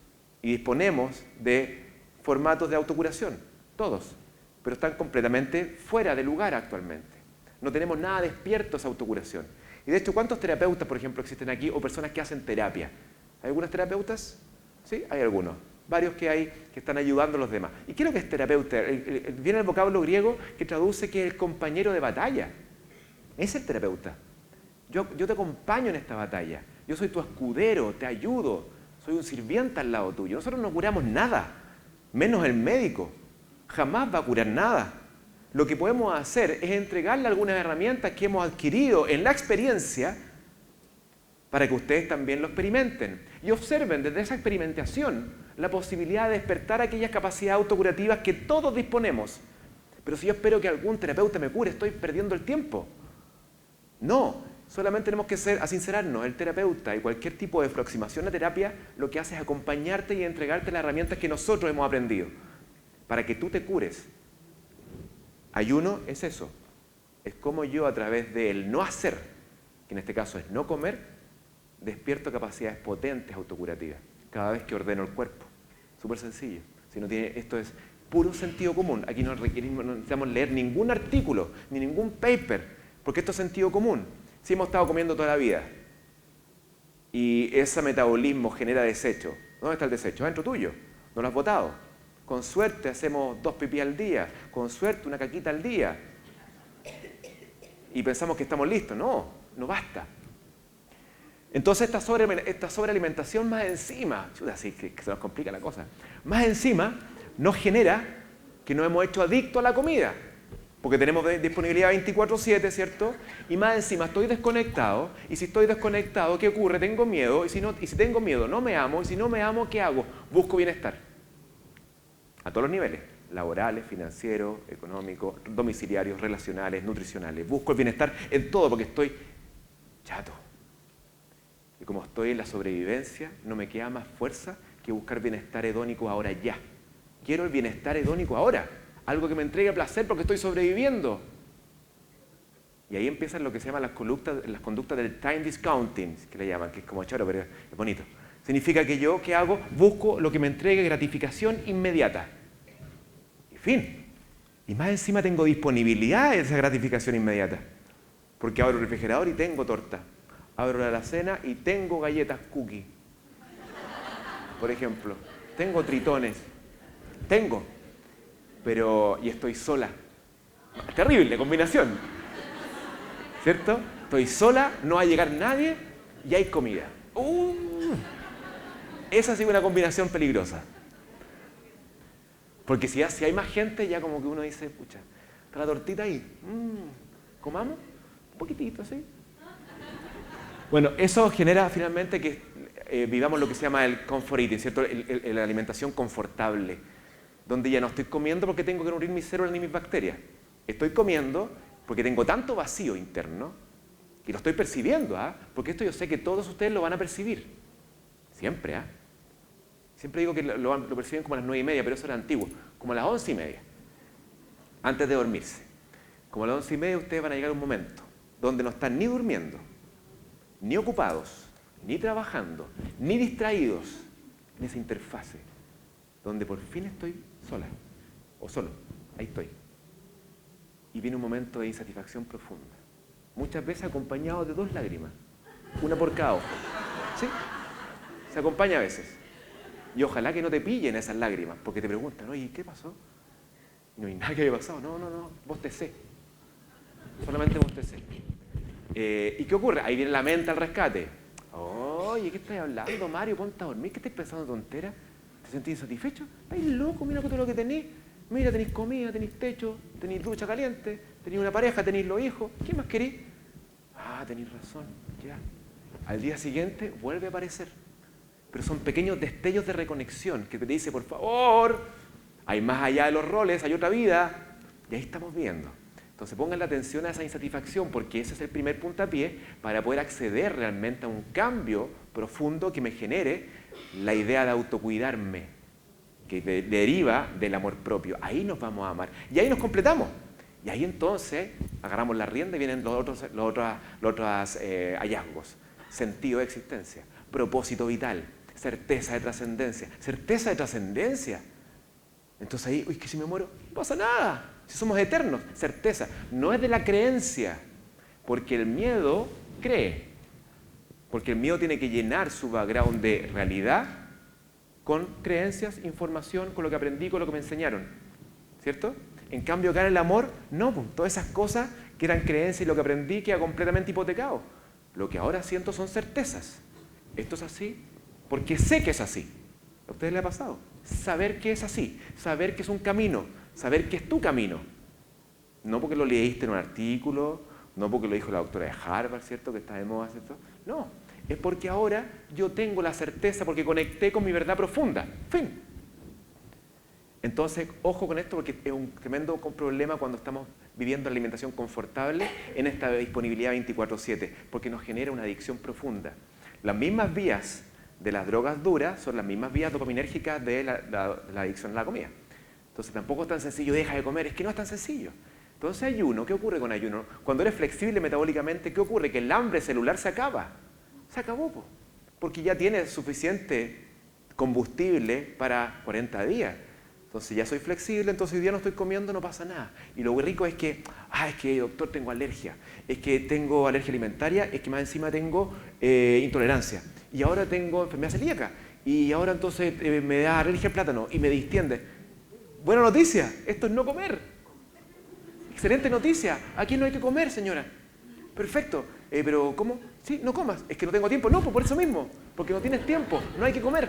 y disponemos de formatos de autocuración, todos, pero están completamente fuera de lugar actualmente. No tenemos nada despierto a esa autocuración. Y de hecho, ¿cuántos terapeutas, por ejemplo, existen aquí o personas que hacen terapia? ¿Hay algunos terapeutas? Sí, hay algunos. Varios que hay que están ayudando a los demás. ¿Y qué es lo que es terapeuta? Viene el vocablo griego que traduce que es el compañero de batalla. Es el terapeuta. Yo te acompaño en esta batalla. Yo soy tu escudero, te ayudo. Soy un sirviente al lado tuyo. Nosotros no curamos nada, menos el médico. Jamás va a curar nada. Lo que podemos hacer es entregarle algunas herramientas que hemos adquirido en la experiencia para que ustedes también lo experimenten y observen desde esa experimentación la posibilidad de despertar aquellas capacidades autocurativas que todos disponemos. Pero si yo espero que algún terapeuta me cure, estoy perdiendo el tiempo. No, solamente tenemos que sincerarnos. El terapeuta y cualquier tipo de aproximación a terapia lo que hace es acompañarte y entregarte las herramientas que nosotros hemos aprendido para que tú te cures. Ayuno es eso. Es como yo, a través del no hacer, que en este caso es no comer, despierto capacidades potentes autocurativas cada vez que ordeno el cuerpo. Súper sencillo. Esto es puro sentido común. Aquí no necesitamos leer ningún artículo ni ningún paper, porque esto es sentido común. Si hemos estado comiendo toda la vida y ese metabolismo genera desecho, ¿dónde está el desecho? Dentro tuyo. No lo has botado. Con suerte hacemos 2 pipí al día, con suerte una caquita al día. Y pensamos que estamos listos. No, no basta. Entonces esta sobrealimentación más encima, así que se nos complica la cosa, más encima nos genera que nos hemos hecho adictos a la comida. porque tenemos disponibilidad 24/7, ¿cierto? Y más encima estoy desconectado, y si estoy desconectado, ¿qué ocurre? Tengo miedo, y si tengo miedo, no me amo, y si no me amo, ¿qué hago? Busco bienestar. A todos los niveles, laborales, financieros, económicos, domiciliarios, relacionales, nutricionales. Busco el bienestar en todo porque estoy chato. Y como estoy en la sobrevivencia, no me queda más fuerza que buscar bienestar hedónico ahora ya. Quiero el bienestar hedónico ahora. Algo que me entregue placer porque estoy sobreviviendo. Y ahí empiezan lo que se llaman las conductas del time discounting, que le llaman, que es como choro, pero es bonito. Significa que yo, ¿qué hago? Busco lo que me entregue gratificación inmediata. Y fin. Y más encima tengo disponibilidad de esa gratificación inmediata. Porque abro el refrigerador y tengo torta. Abro la alacena y tengo galletas cookie. Por ejemplo. Tengo tritones. Y estoy sola. Terrible combinación. ¿Cierto? Estoy sola, no va a llegar nadie y hay comida. Esa ha sido una combinación peligrosa. Porque si hay más gente, ya como que uno dice, pucha, está la tortita ahí. ¿Comamos? Un poquitito, ¿sí? Bueno, eso genera finalmente que vivamos lo que se llama el comfort eating, ¿cierto? La alimentación confortable, donde ya no estoy comiendo porque tengo que nutrir mis células ni mis bacterias. Estoy comiendo porque tengo tanto vacío interno que lo estoy percibiendo, porque esto yo sé que todos ustedes lo van a percibir. Siempre, Siempre digo que lo perciben como a las 9:30, pero eso era antiguo. Como a las 11:30, antes de dormirse. Como a las 11:30 ustedes van a llegar a un momento donde no están ni durmiendo, ni ocupados, ni trabajando, ni distraídos en esa interfase, donde por fin estoy sola o solo. Ahí estoy. Y viene un momento de insatisfacción profunda. Muchas veces acompañado de 2 lágrimas. Una por cada ojo. ¿Sí? Se acompaña a veces. Y ojalá que no te pillen esas lágrimas, porque te preguntan, oye, ¿qué pasó? Y no hay nada que haya pasado. No, bostecé. Solamente bostecé. ¿Y qué ocurre? Ahí viene la mente al rescate. Oye, ¿qué estás hablando, Mario? Ponte a dormir. ¿Qué estás pensando tonteras? ¿Te sentís insatisfecho? Estás loco, mira todo lo que tenés. Mira, tenéis comida, tenéis techo, tenéis ducha caliente, tenéis una pareja, tenéis los hijos. ¿Qué más queréis? Tenéis razón. Ya. Al día siguiente vuelve a aparecer. Pero son pequeños destellos de reconexión que te dice, por favor, hay más allá de los roles, hay otra vida. Y ahí estamos viendo. Entonces pongan la atención a esa insatisfacción, porque ese es el primer puntapié para poder acceder realmente a un cambio profundo que me genere la idea de autocuidarme, que deriva del amor propio. Ahí nos vamos a amar. Y ahí nos completamos. Y ahí entonces agarramos la rienda y vienen los otros hallazgos. Sentido de existencia, propósito vital, certeza de trascendencia. Certeza de trascendencia. Entonces ahí, que si me muero, no pasa nada. Si somos eternos, certeza. No es de la creencia, porque el miedo cree. Porque el miedo tiene que llenar su background de realidad con creencias, información, con lo que aprendí, con lo que me enseñaron. ¿Cierto? En cambio, acá en el amor, no, todas esas cosas que eran creencias y lo que aprendí queda completamente hipotecado. Lo que ahora siento son certezas. Esto es así porque sé que es así. ¿A ustedes les ha pasado? Saber que es así, saber que es un camino, saber que es tu camino. No porque lo leíste en un artículo, no porque lo dijo la doctora de Harvard, ¿cierto? Que está de moda, ¿cierto? No, es porque ahora yo tengo la certeza porque conecté con mi verdad profunda. Fin. Entonces, ojo con esto porque es un tremendo problema cuando estamos viviendo la alimentación confortable en esta disponibilidad 24/7, porque nos genera una adicción profunda. Las mismas vías de las drogas duras son las mismas vías dopaminérgicas de la adicción a la comida. Entonces tampoco es tan sencillo, deja de comer, es que no es tan sencillo. Entonces ayuno, ¿qué ocurre con ayuno? Cuando eres flexible metabólicamente, ¿qué ocurre? Que el hambre celular se acaba. Se acabó, porque ya tienes suficiente combustible para 40 días. Entonces ya soy flexible, entonces hoy día no estoy comiendo, no pasa nada. Y lo rico es que, doctor, tengo alergia. Es que tengo alergia alimentaria, es que más encima tengo intolerancia. Y ahora tengo enfermedad celíaca. Y ahora entonces me da alergia al plátano y me distiende. Buena noticia, esto es no comer. Excelente noticia, aquí no hay que comer, señora. Perfecto, pero ¿cómo? Sí, no comas, es que no tengo tiempo. No, pues por eso mismo, porque no tienes tiempo, no hay que comer.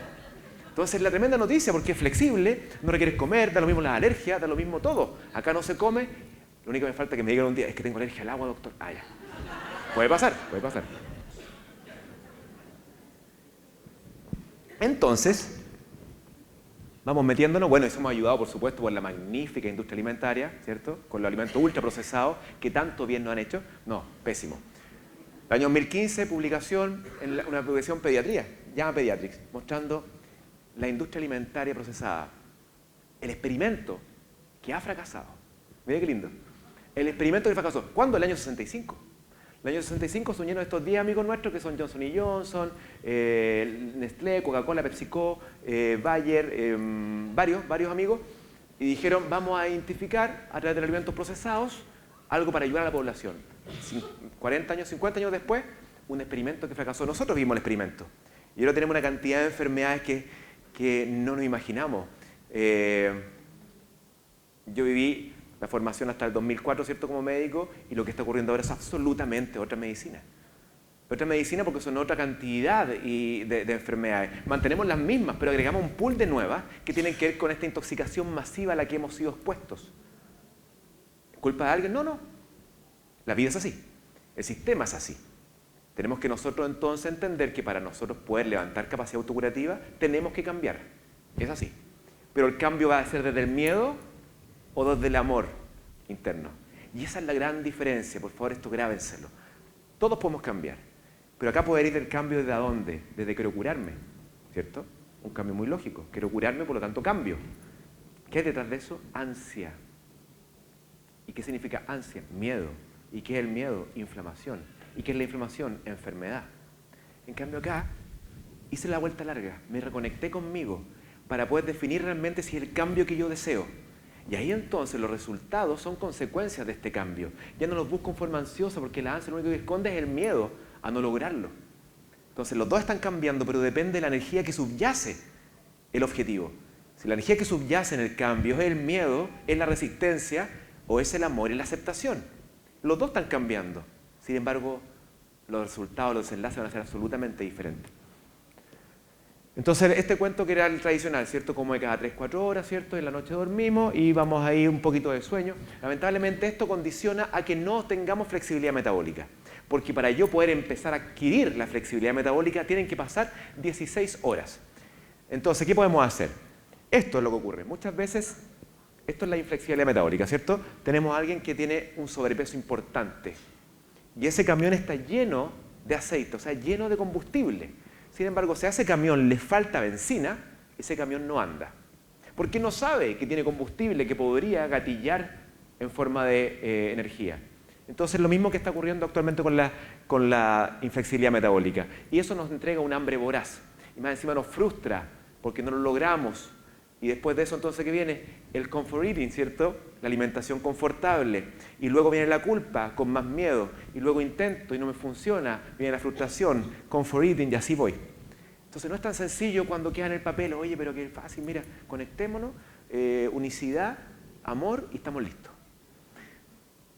Entonces la tremenda noticia, porque es flexible, no requieres comer, da lo mismo las alergias, da lo mismo todo. Acá no se come, Lo único que me falta es que me digan un día, es que tengo alergia al agua, doctor. Ah, ya. Puede pasar, puede pasar. Entonces, vamos metiéndonos, bueno, eso hemos ayudado, por supuesto, por la magnífica industria alimentaria, ¿cierto? Con los alimentos ultraprocesados, que tanto bien nos han hecho. No, pésimo. El año 2015, publicación, una publicación Pediatría, llama Pediatrics, mostrando la industria alimentaria procesada. El experimento que ha fracasado. Mira qué lindo. El experimento que fracasó. ¿Cuándo? El año 65. El año 65 son llenos de estos 10 amigos nuestros que son Johnson & Johnson, Nestlé, Coca-Cola, PepsiCo, Bayer, varios amigos, y dijeron, vamos a identificar a través de los alimentos procesados algo para ayudar a la población. 40 años, 50 años después, un experimento que fracasó. Nosotros vimos el experimento. Y ahora tenemos una cantidad de enfermedades que no nos imaginamos. Yo viví la formación hasta el 2004, ¿cierto?, como médico, y lo que está ocurriendo ahora es absolutamente otra medicina. Otra medicina porque son otra cantidad de enfermedades. Mantenemos las mismas, pero agregamos un pool de nuevas que tienen que ver con esta intoxicación masiva a la que hemos sido expuestos. ¿Culpa de alguien? No, no. La vida es así. El sistema es así. Tenemos que nosotros entonces entender que para nosotros poder levantar capacidad autocurativa tenemos que cambiar. Es así. Pero el cambio va a ser desde el miedo o desde el amor interno. Y esa es la gran diferencia. Por favor, esto grábenselo. Todos podemos cambiar. Pero acá poder ir el cambio ¿desde dónde? Desde quiero curarme, ¿cierto? Un cambio muy lógico. Quiero curarme, por lo tanto cambio. ¿Qué hay detrás de eso? Ansia. ¿Y qué significa ansia? Miedo. ¿Y qué es el miedo? Inflamación. ¿Y qué es la inflamación? Enfermedad. En cambio acá hice la vuelta larga, me reconecté conmigo para poder definir realmente si es el cambio que yo deseo. Y ahí entonces los resultados son consecuencias de este cambio. Ya no los busco en forma ansiosa porque la ansia lo único que esconde es el miedo a no lograrlo. Entonces los dos están cambiando, pero depende de la energía que subyace el objetivo. Si la energía que subyace en el cambio es el miedo, es la resistencia o es el amor y la aceptación. Los dos están cambiando. Sin embargo, los resultados, los desenlaces van a ser absolutamente diferentes. Entonces, este cuento que era el tradicional, ¿cierto? Como de cada 3-4 horas, ¿cierto? En la noche dormimos y vamos a ir un poquito de sueño. Lamentablemente esto condiciona a que no tengamos flexibilidad metabólica. Porque para yo poder empezar a adquirir la flexibilidad metabólica tienen que pasar 16 horas. Entonces, ¿qué podemos hacer? Esto es lo que ocurre. Muchas veces, esto es la inflexibilidad metabólica, ¿cierto? Tenemos a alguien que tiene un sobrepeso importante. Y ese camión está lleno de aceite, o sea, lleno de combustible. Sin embargo, si a ese camión le falta benzina, ese camión no anda. Porque no sabe que tiene combustible que podría gatillar en forma de energía. Entonces, lo mismo que está ocurriendo actualmente con la inflexibilidad metabólica. Y eso nos entrega un hambre voraz. Y más encima nos frustra porque no lo logramos. Y después de eso, entonces, ¿qué viene? El comfort eating, ¿cierto? La alimentación confortable. Y luego viene la culpa, con más miedo. Y luego intento y no me funciona. Viene la frustración, comfort eating y así voy. Entonces, no es tan sencillo cuando queda en el papel, oye, pero qué fácil, mira, conectémonos, unicidad, amor y estamos listos.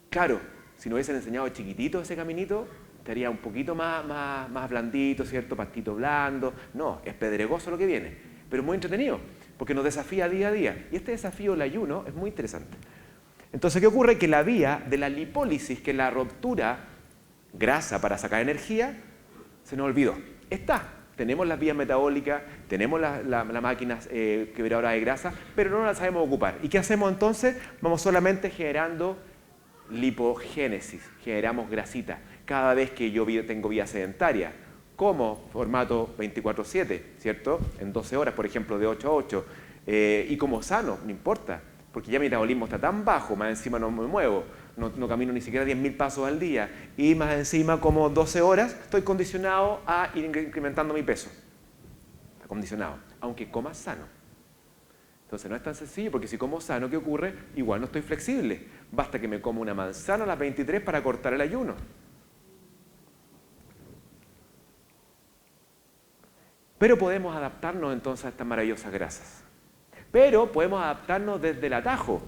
Claro, si nos hubiesen enseñado chiquitito ese caminito, estaría un poquito más blandito, ¿cierto? Pastito blando. No, es pedregoso lo que viene, pero es muy entretenido. Porque nos desafía día a día. Y este desafío del ayuno es muy interesante. Entonces, ¿qué ocurre? Que la vía de la lipólisis, que es la ruptura grasa para sacar energía, se nos olvidó. Está. Tenemos las vías metabólicas, tenemos la máquina quebradora de grasa, pero no la sabemos ocupar. ¿Y qué hacemos entonces? Vamos solamente generando lipogénesis, generamos grasita. Cada vez que yo tengo vía sedentaria, como formato 24/7, ¿cierto? En 12 horas, por ejemplo, de 8 a 8. Y como sano, no importa, porque ya mi metabolismo está tan bajo, más encima no me muevo, no camino ni siquiera 10.000 pasos al día, y más encima como 12 horas, estoy condicionado a ir incrementando mi peso. Está condicionado, aunque coma sano. Entonces no es tan sencillo, porque si como sano, ¿qué ocurre? Igual no estoy flexible. Basta que me coma una manzana a las 23 para cortar el ayuno. Pero podemos adaptarnos entonces a estas maravillosas grasas. Pero podemos adaptarnos desde el atajo.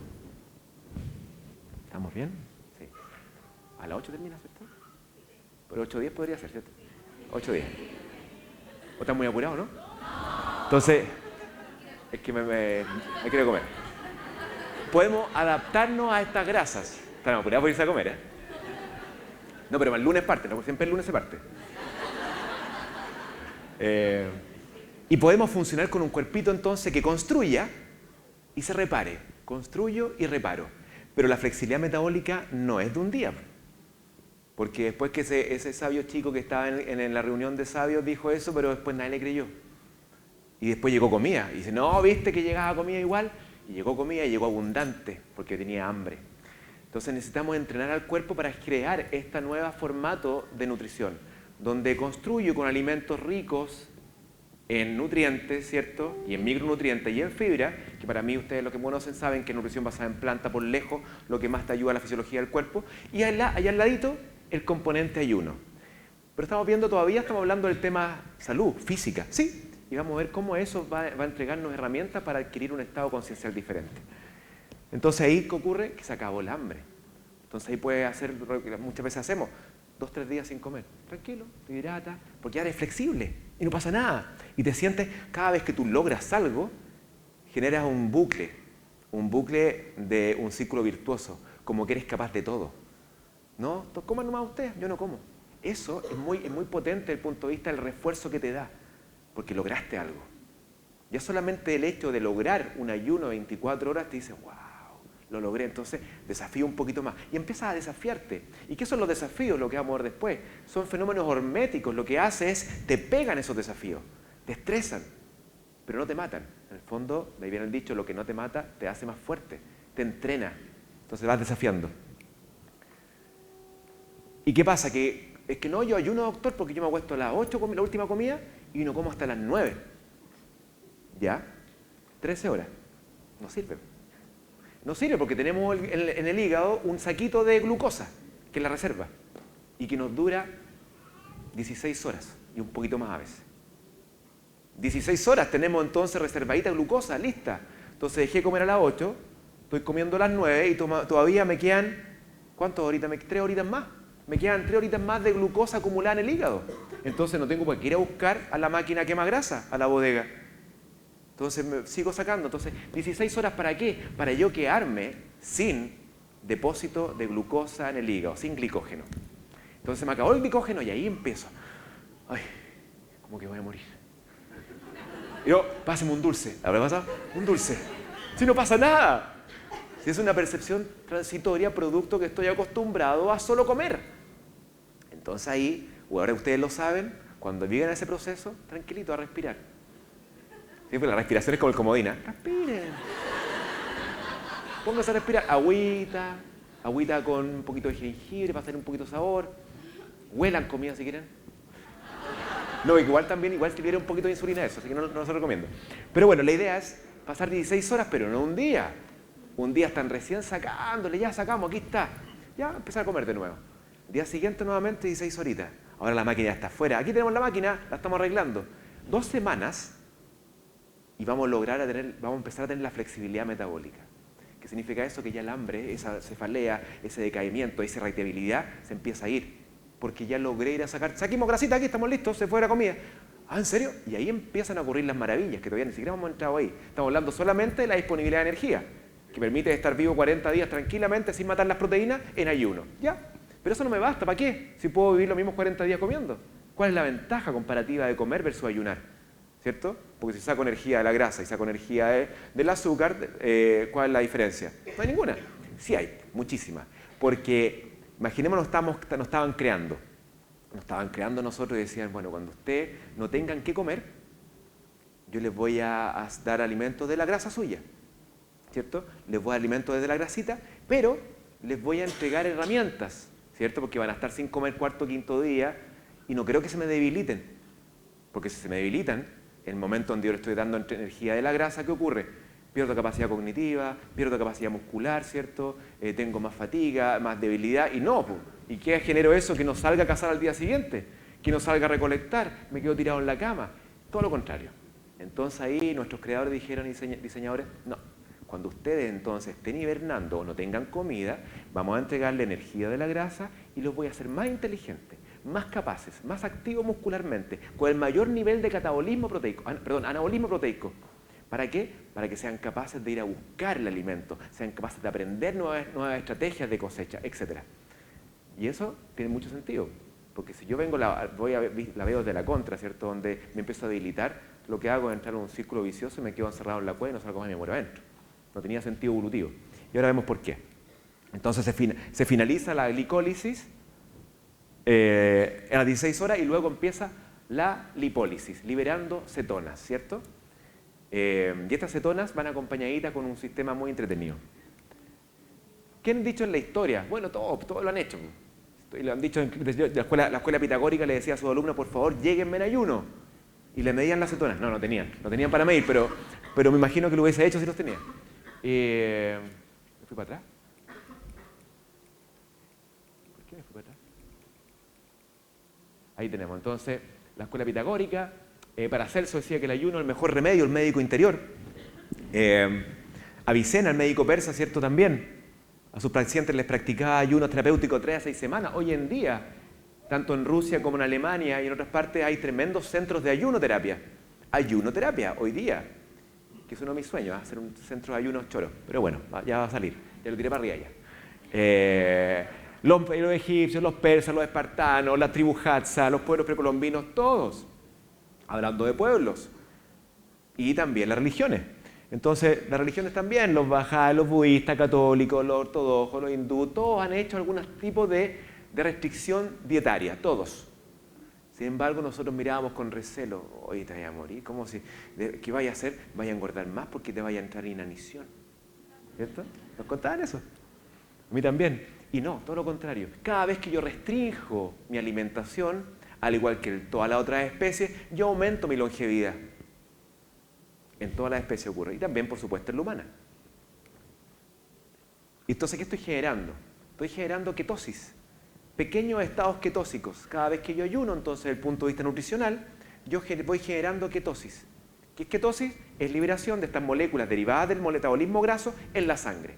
¿Estamos bien? Sí. A las 8 termina, ¿cierto? Pero 8:10 podría ser, ¿cierto? 8:10. ¿O están muy apurados, no? Entonces, es que me quiero comer. Podemos adaptarnos a estas grasas. Están apurados por irse a comer, ¿eh? No, pero el lunes parte, ¿no? Siempre el lunes se parte. Y podemos funcionar con un cuerpito entonces que construya y se repare. Construyo y reparo. Pero la flexibilidad metabólica no es de un día. Porque después que ese sabio chico que estaba en la reunión de sabios dijo eso, pero después nadie le creyó. Y después llegó comida. Y dice, no, ¿viste que llegaba comida igual? Y llegó comida y llegó abundante, porque tenía hambre. Entonces necesitamos entrenar al cuerpo para crear este nuevo formato de nutrición, donde construyo con alimentos ricos en nutrientes, ¿cierto? Y en micronutrientes y en fibra, que para mí ustedes lo que conocen saben que nutrición basada en planta por lejos, lo que más te ayuda a la fisiología del cuerpo. Y allá al ladito, el componente ayuno. Pero todavía estamos hablando del tema salud, física, ¿sí? Y vamos a ver cómo eso va a entregarnos herramientas para adquirir un estado conciencial diferente. Entonces ahí, ¿qué ocurre? Que se acabó el hambre. Entonces ahí puedes hacer lo que muchas veces hacemos, 2 o 3 días sin comer. Tranquilo, te hidratas, porque ahora eres flexible y no pasa nada. Y te sientes, cada vez que tú logras algo, generas un bucle de un círculo virtuoso, como que eres capaz de todo. ¿No? Coman nomás ustedes, yo no como. Eso es muy potente desde el punto de vista del refuerzo que te da, porque lograste algo. Ya solamente el hecho de lograr un ayuno de 24 horas te dice, wow, lo logré, entonces desafío un poquito más. Y empiezas a desafiarte. ¿Y qué son los desafíos? Lo que vamos a ver después. Son fenómenos horméticos. Lo que hace es, te pegan esos desafíos, te estresan, pero no te matan. En el fondo, de ahí viene el dicho, lo que no te mata te hace más fuerte, te entrena. Entonces vas desafiando. ¿Y qué pasa? Que es que no, yo ayuno, doctor, porque yo me acuesto a las 8, la última comida, y no como hasta las 9. ¿Ya? 13 horas. No sirve. No sirve porque tenemos en el hígado un saquito de glucosa, que es la reserva, y que nos dura 16 horas, y un poquito más a veces. 16 horas tenemos entonces reservadita glucosa, lista. Entonces dejé de comer a las 8, estoy comiendo a las 9, y todavía me quedan, ¿cuántas horitas? 3 horitas más. Me quedan 3 horitas más de glucosa acumulada en el hígado. Entonces no tengo por qué ir a buscar a la máquina quema grasa, a la bodega. Entonces me sigo sacando. Entonces, 16 horas ¿para qué? Para yo quedarme sin depósito de glucosa en el hígado, sin glicógeno. Entonces me acabó el glicógeno y ahí empiezo. Ay, como que voy a morir. Y yo, páseme un dulce. ¿Habrá pasado? Un dulce. Si no pasa nada. Si es una percepción transitoria, producto que estoy acostumbrado a solo comer. Entonces ahí, o ahora ustedes lo saben, cuando lleguen a ese proceso, tranquilito, a respirar. Sí, pues la respiración es como el comodina. Respiren. Pónganse a respirar. Agüita con un poquito de jengibre para hacer un poquito de sabor. Huelan comida si quieren. No, igual sirviera un poquito de insulina eso, así que no se recomiendo. Pero bueno, la idea es pasar 16 horas, pero no un día. Un día están recién sacándole, ya sacamos, aquí está. Ya empezar a comer de nuevo. Día siguiente nuevamente 16 horitas. Ahora la máquina ya está afuera. Aquí tenemos la máquina, la estamos arreglando. 2 semanas y vamos a empezar a tener la flexibilidad metabólica. ¿Qué significa eso? Que ya el hambre, esa cefalea, ese decaimiento, esa irritabilidad se empieza a ir. Porque ya logré ir a sacar, saquemos grasita aquí, estamos listos, se fue la comida. Ah, ¿en serio? Y ahí empiezan a ocurrir las maravillas, que todavía ni siquiera hemos entrado ahí. Estamos hablando solamente de la disponibilidad de energía, que permite estar vivo 40 días tranquilamente sin matar las proteínas en ayuno. ¿Ya? Pero eso no me basta, ¿para qué? Si puedo vivir los mismos 40 días comiendo. ¿Cuál es la ventaja comparativa de comer versus ayunar? ¿Cierto? Porque si saco energía de la grasa y saco energía del azúcar, ¿cuál es la diferencia? No hay ninguna. Sí hay, muchísima. Porque, imaginémonos, nos estaban creando. Nos estaban creando nosotros y decían, bueno, cuando ustedes no tengan qué comer, yo les voy a dar alimentos de la grasa suya. ¿Cierto? Les voy a dar alimentos desde la grasita, pero les voy a entregar herramientas, ¿cierto? Porque van a estar sin comer cuarto, quinto día y no creo que se me debiliten. Porque si se me debilitan, en el momento donde yo le estoy dando energía de la grasa, ¿qué ocurre? Pierdo capacidad cognitiva, pierdo capacidad muscular, ¿cierto? Tengo más fatiga, más debilidad y no. ¿Y qué generó eso? Que no salga a cazar al día siguiente, que no salga a recolectar, me quedo tirado en la cama. Todo lo contrario. Entonces ahí nuestros creadores dijeron, diseñadores, no. Cuando ustedes entonces estén hibernando o no tengan comida, vamos a entregarle energía de la grasa y los voy a hacer más inteligentes, más capaces, más activos muscularmente, con el mayor nivel de anabolismo proteico. ¿Para qué? Para que sean capaces de ir a buscar el alimento, sean capaces de aprender nuevas estrategias de cosecha, etc. Y eso tiene mucho sentido, porque si yo vengo, la veo de la contra, ¿cierto? Donde me empiezo a debilitar, lo que hago es entrar en un círculo vicioso y me quedo encerrado en la cueva y no salgo más y me muero adentro. No tenía sentido evolutivo. Y ahora vemos por qué. Entonces se finaliza la glicólisis a las 16 horas y luego empieza la lipólisis, liberando cetonas, ¿cierto? Y estas cetonas van acompañaditas con un sistema muy entretenido. ¿Qué han dicho en la historia? Bueno, todos lo han hecho. Lo han dicho la escuela pitagórica le decía a sus alumnos, por favor, lléguenme en ayuno. Y le medían las cetonas. No tenían para medir, pero me imagino que lo hubiese hecho si los tenía. ¿Me fui para atrás? ¿Por qué me fui para atrás? Ahí tenemos, entonces, la escuela pitagórica. Paracelso decía que el ayuno es el mejor remedio, el médico interior. Avicena, el médico persa, ¿cierto? También. A sus pacientes les practicaba ayuno terapéutico 3 a 6 semanas. Hoy en día, tanto en Rusia como en Alemania y en otras partes, hay tremendos centros de ayunoterapia. Ayunoterapia, hoy día. Que es uno de mis sueños, hacer un centro de ayunos choro. Pero bueno, ya va a salir. Ya lo tiré para arriba ya. Los egipcios, los persas, los espartanos, la tribu Hadza, los pueblos precolombinos, todos. Hablando de pueblos. Y también las religiones. Entonces, las religiones también, los bahá'ís, los budistas, católicos, los ortodoxos, los hindúes, todos han hecho algún tipo de restricción dietaria, todos. Sin embargo, nosotros mirábamos con recelo, oye, te vaya a morir, ¿cómo si? ¿Qué vaya a hacer? Vaya a engordar más porque te vaya a entrar inanición. ¿Cierto? ¿Nos contaban eso? A mí también. Y no, todo lo contrario. Cada vez que yo restringo mi alimentación, al igual que todas las otras especies, yo aumento mi longevidad. En todas las especies ocurre. Y también, por supuesto, en la humana. Entonces, ¿qué estoy generando? Estoy generando ketosis. Pequeños estados ketósicos. Cada vez que yo ayuno, entonces, desde el punto de vista nutricional, yo voy generando ketosis. ¿Qué es ketosis? Es liberación de estas moléculas derivadas del metabolismo graso en la sangre.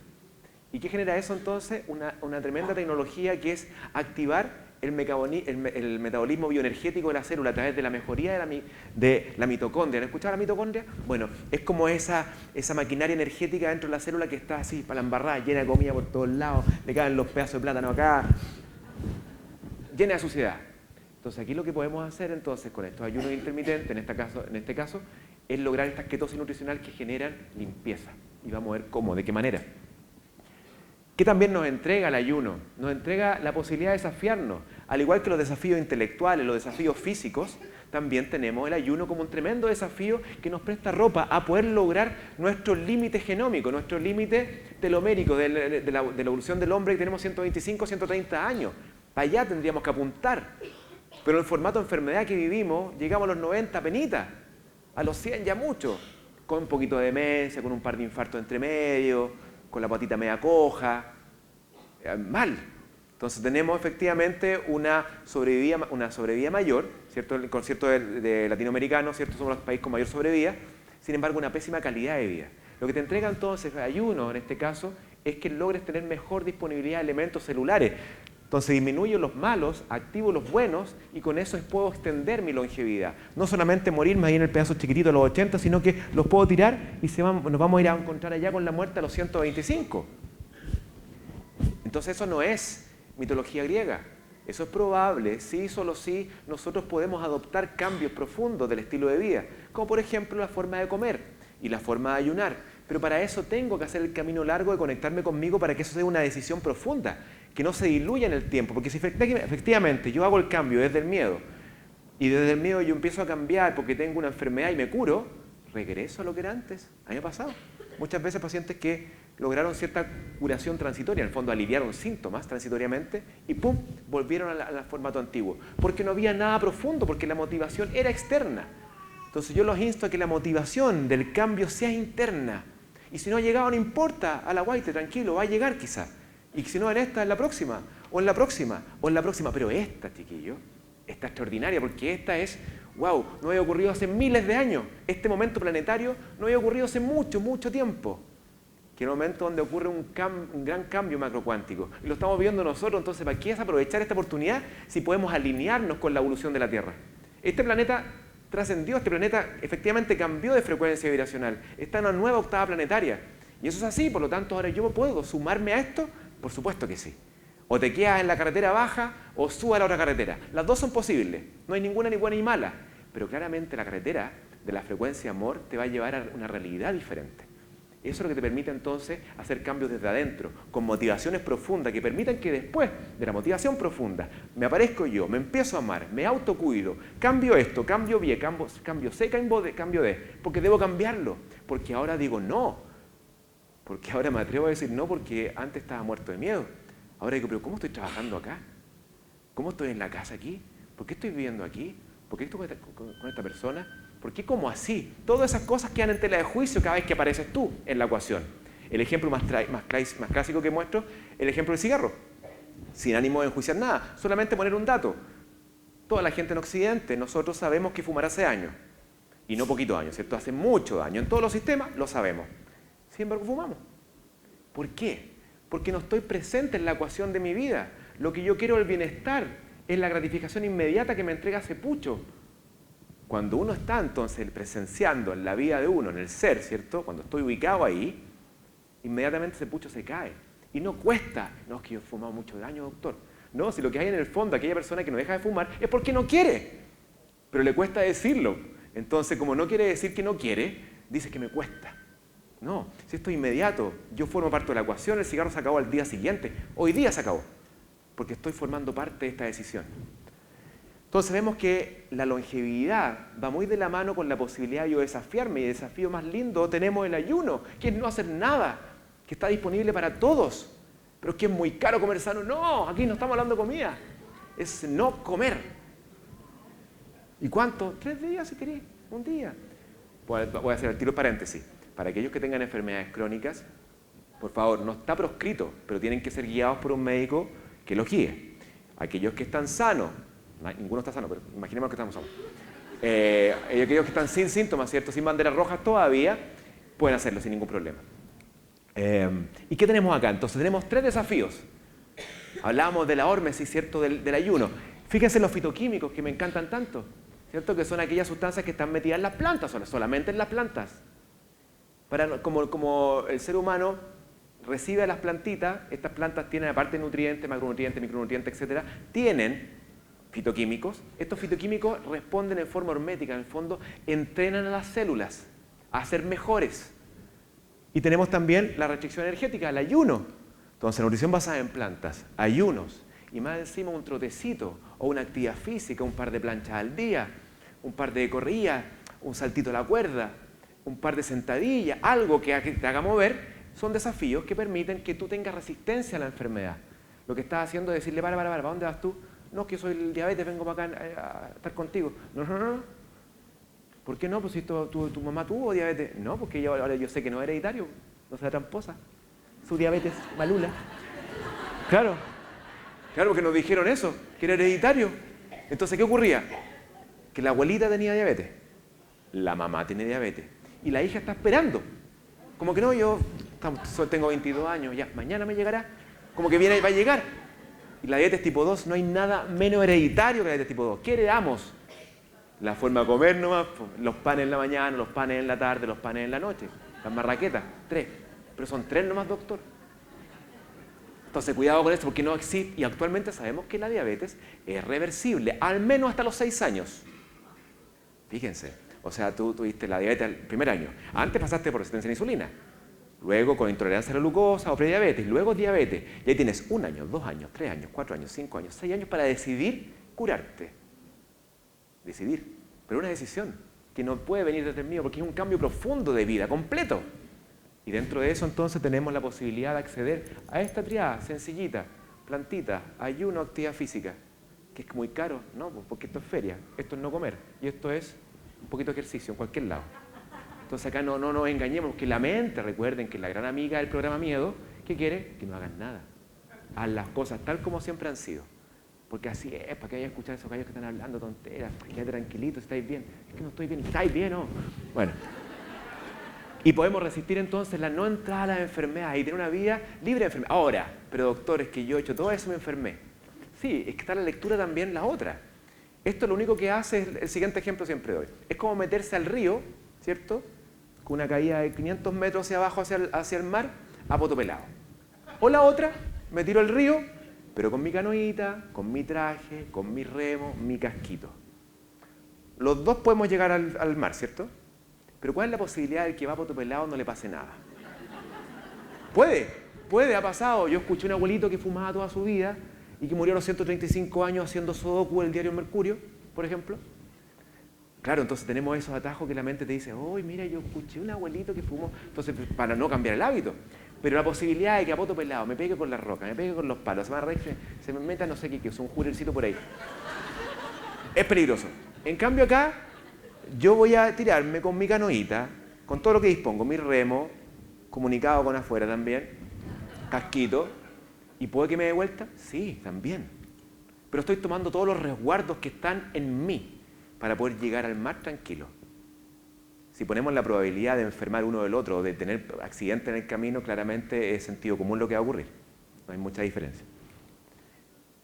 ¿Y qué genera eso, entonces? Una tremenda tecnología que es activar el metabolismo bioenergético de la célula a través de la mejoría de la mitocondria. ¿Han escuchado la mitocondria? Bueno, es como esa maquinaria energética dentro de la célula que está así, para la embarrada, llena de comida por todos lados, le caen los pedazos de plátano acá, llena de suciedad. Entonces aquí lo que podemos hacer entonces con estos ayunos intermitentes, en este caso, es lograr estas ketosis nutricional que generan limpieza. Y vamos a ver cómo, de qué manera. ¿Qué también nos entrega el ayuno? Nos entrega la posibilidad de desafiarnos. Al igual que los desafíos intelectuales, los desafíos físicos, también tenemos el ayuno como un tremendo desafío que nos presta ropa a poder lograr nuestro límite genómico, nuestro límite telomérico de la evolución del hombre, que tenemos 125, 130 años. Para allá tendríamos que apuntar. Pero en el formato de enfermedad que vivimos, llegamos a los 90 penitas, a los 100 ya mucho, con un poquito de demencia, con un par de infartos entre medio, con la patita media coja, mal. Entonces tenemos efectivamente una sobrevida mayor, ¿cierto? El concierto de latinoamericano, ¿cierto? Somos los países con mayor sobrevida, sin embargo una pésima calidad de vida. Lo que te entrega entonces el ayuno, en este caso, es que logres tener mejor disponibilidad de elementos celulares. Entonces disminuyo los malos, activo los buenos y con eso puedo extender mi longevidad. No solamente morirme ahí en el pedazo chiquitito de los 80, sino que los puedo tirar y nos vamos a ir a encontrar allá con la muerte a los 125. Entonces eso no es mitología griega. Eso es probable, sí, solo sí, nosotros podemos adoptar cambios profundos del estilo de vida, como por ejemplo la forma de comer y la forma de ayunar. Pero para eso tengo que hacer el camino largo de conectarme conmigo para que eso sea una decisión profunda, que no se diluya en el tiempo. Porque si efectivamente yo hago el cambio desde el miedo y desde el miedo yo empiezo a cambiar porque tengo una enfermedad y me curo, regreso a lo que era antes. A mí me ha pasado. Muchas veces pacientes que lograron cierta curación transitoria, en el fondo aliviaron síntomas transitoriamente y ¡pum!, volvieron al formato antiguo. Porque no había nada profundo, porque la motivación era externa. Entonces yo los insto a que la motivación del cambio sea interna. Y si no ha llegado, no importa, a la guaite, tranquilo, va a llegar quizá. Y si no en esta, en la próxima, o en la próxima, o en la próxima. Pero esta, chiquillo, está extraordinaria, porque esta es, wow, no había ocurrido hace miles de años. Este momento planetario no había ocurrido hace mucho, mucho tiempo. Que es un momento donde ocurre un gran cambio macrocuántico. Y lo estamos viendo nosotros, entonces, ¿para qué es aprovechar esta oportunidad si podemos alinearnos con la evolución de la Tierra? Este planeta trascendió, este planeta efectivamente cambió de frecuencia vibracional, está en una nueva octava planetaria. Y eso es así, por lo tanto, ahora yo puedo sumarme a esto, por supuesto que sí. O te quedas en la carretera baja o suba a la otra carretera. Las dos son posibles, no hay ninguna ni buena ni mala. Pero claramente la carretera de la frecuencia amor te va a llevar a una realidad diferente. Eso es lo que te permite entonces hacer cambios desde adentro, con motivaciones profundas que permitan que después de la motivación profunda me aparezco yo, me empiezo a amar, me autocuido, cambio esto, cambio B, cambio C, cambio D, porque debo cambiarlo, porque ahora digo no, porque ahora me atrevo a decir no porque antes estaba muerto de miedo. Ahora digo, pero ¿cómo estoy trabajando acá? ¿Cómo estoy en la casa aquí? ¿Por qué estoy viviendo aquí? ¿Por qué estoy con esta persona? ¿Por qué como así? Todas esas cosas quedan en tela de juicio cada vez que apareces tú en la ecuación. El ejemplo más clásico que muestro, el ejemplo del cigarro. Sin ánimo de enjuiciar nada, solamente poner un dato. Toda la gente en Occidente, nosotros sabemos que fumar hace daño. Y no poquito daño, ¿cierto? Hace mucho daño. En todos los sistemas lo sabemos. Sin embargo, fumamos. ¿Por qué? Porque no estoy presente en la ecuación de mi vida. Lo que yo quiero es el bienestar, es la gratificación inmediata que me entrega ese pucho. Cuando uno está entonces presenciando en la vida de uno, en el ser, ¿cierto? Cuando estoy ubicado ahí, inmediatamente ese pucho se cae. Y no cuesta, no es que yo he fumado mucho daño, doctor. No, si lo que hay en el fondo, aquella persona que no deja de fumar, es porque no quiere. Pero le cuesta decirlo. Entonces, como no quiere decir que no quiere, dice que me cuesta. No, si esto es inmediato, yo formo parte de la ecuación, el cigarro se acabó al día siguiente. Hoy día se acabó, porque estoy formando parte de esta decisión. Entonces vemos que la longevidad va muy de la mano con la posibilidad de yo desafiarme, y el desafío más lindo tenemos el ayuno, que es no hacer nada, que está disponible para todos, pero es que es muy caro comer sano. No, aquí no estamos hablando de comida, es no comer. ¿Y cuánto? 3 días si queréis, un día. Voy a hacer el tiro paréntesis. Para aquellos que tengan enfermedades crónicas, por favor, no está proscrito, pero tienen que ser guiados por un médico que los guíe. Aquellos que están sanos, ninguno está sano, pero imaginemos que estamos sanos. Aquellos que están sin síntomas, ¿cierto? Sin banderas rojas todavía, pueden hacerlo sin ningún problema. ¿Y qué tenemos acá? Entonces tenemos 3 desafíos. Hablábamos de la hormesis, ¿cierto? Del ayuno. Fíjense los fitoquímicos que me encantan tanto, ¿cierto? Que son aquellas sustancias que están metidas en las plantas, solamente en las plantas. Como el ser humano recibe a las plantitas, estas plantas tienen aparte de nutrientes, macronutrientes, micronutrientes, etcétera, tienen fitoquímicos. Estos fitoquímicos responden en forma hormética, en el fondo entrenan a las células a ser mejores. Y tenemos también la restricción energética, el ayuno. Entonces, nutrición basada en plantas, ayunos, y más encima un trotecito o una actividad física, un par de planchas al día, un par de corridas, un saltito a la cuerda, un par de sentadillas, algo que te haga mover, son desafíos que permiten que tú tengas resistencia a la enfermedad. Lo que estás haciendo es decirle, ¿para dónde vas tú? No, que yo soy el diabetes, vengo para acá a estar contigo. No. ¿Por qué no? Pues si tu mamá tuvo diabetes. No, porque ahora yo sé que no es hereditario, no sea tramposa. Su diabetes malula. Claro, porque nos dijeron eso, que era hereditario. Entonces, ¿qué ocurría? Que la abuelita tenía diabetes, la mamá tiene diabetes, y la hija está esperando. Como que no, yo tengo 22 años, ya, mañana me llegará. Como que va a llegar. Y la diabetes tipo 2, no hay nada menos hereditario que la diabetes tipo 2. ¿Qué heredamos? La forma de comer nomás, los panes en la mañana, los panes en la tarde, los panes en la noche, las marraquetas, 3. Pero son 3 nomás, doctor. Entonces, cuidado con esto porque no existe, y actualmente sabemos que la diabetes es reversible, al menos hasta los 6 años. Fíjense, o sea, tú tuviste la diabetes el primer año. Antes pasaste por resistencia a la insulina, luego con intolerancia a la glucosa o prediabetes, luego diabetes. Y ahí tienes 1 año, 2 años, 3 años, 4 años, 5 años, 6 años para decidir curarte. Decidir, pero una decisión que no puede venir desde el mío porque es un cambio profundo de vida, completo. Y dentro de eso entonces tenemos la posibilidad de acceder a esta triada sencillita, plantita, ayuno, actividad física, que es muy caro, ¿no? Porque esto es feria, esto es no comer y esto es un poquito de ejercicio en cualquier lado. Entonces acá no nos engañemos, que la mente, recuerden que la gran amiga del programa Miedo, ¿qué quiere? Que no hagan nada. Haz las cosas tal como siempre han sido. Porque así es, para que vayan a escuchar a esos gallos que están hablando tonteras, quédate tranquilito, estáis bien. Es que no estoy bien, estáis bien, ¿no? Bueno. Y podemos resistir entonces la no entrada a las enfermedades y tener una vida libre de enfermedades. Ahora, pero doctor, es que yo he hecho todo eso y me enfermé. Sí, es que está la lectura también la otra. Esto lo único que hace es el siguiente ejemplo siempre doy. Es como meterse al río, ¿cierto? Con una caída de 500 metros hacia abajo, hacia el mar, a poto pelado. O la otra, me tiro al río, pero con mi canoita, con mi traje, con mi remo, mi casquito. Los dos podemos llegar al mar, ¿cierto? Pero ¿cuál es la posibilidad de que va a poto pelado no le pase nada? Puede, ha pasado. Yo escuché a un abuelito que fumaba toda su vida y que murió a los 135 años haciendo sudoku el diario Mercurio, por ejemplo. Claro, entonces tenemos esos atajos que la mente te dice, oh, mira, yo escuché a un abuelito que fumó, entonces para no cambiar el hábito. Pero la posibilidad de que a poto pelado me pegue con la roca, me pegue con los palos, se me meta no sé qué, que es un jurercito por ahí, es peligroso. En cambio acá, yo voy a tirarme con mi canoita, con todo lo que dispongo, mi remo, comunicado con afuera también, casquito, ¿y puede que me dé vuelta? Sí, también. Pero estoy tomando todos los resguardos que están en mí para poder llegar al mar tranquilo. Si ponemos la probabilidad de enfermar uno del otro o de tener accidente en el camino, claramente es sentido común lo que va a ocurrir. No hay mucha diferencia.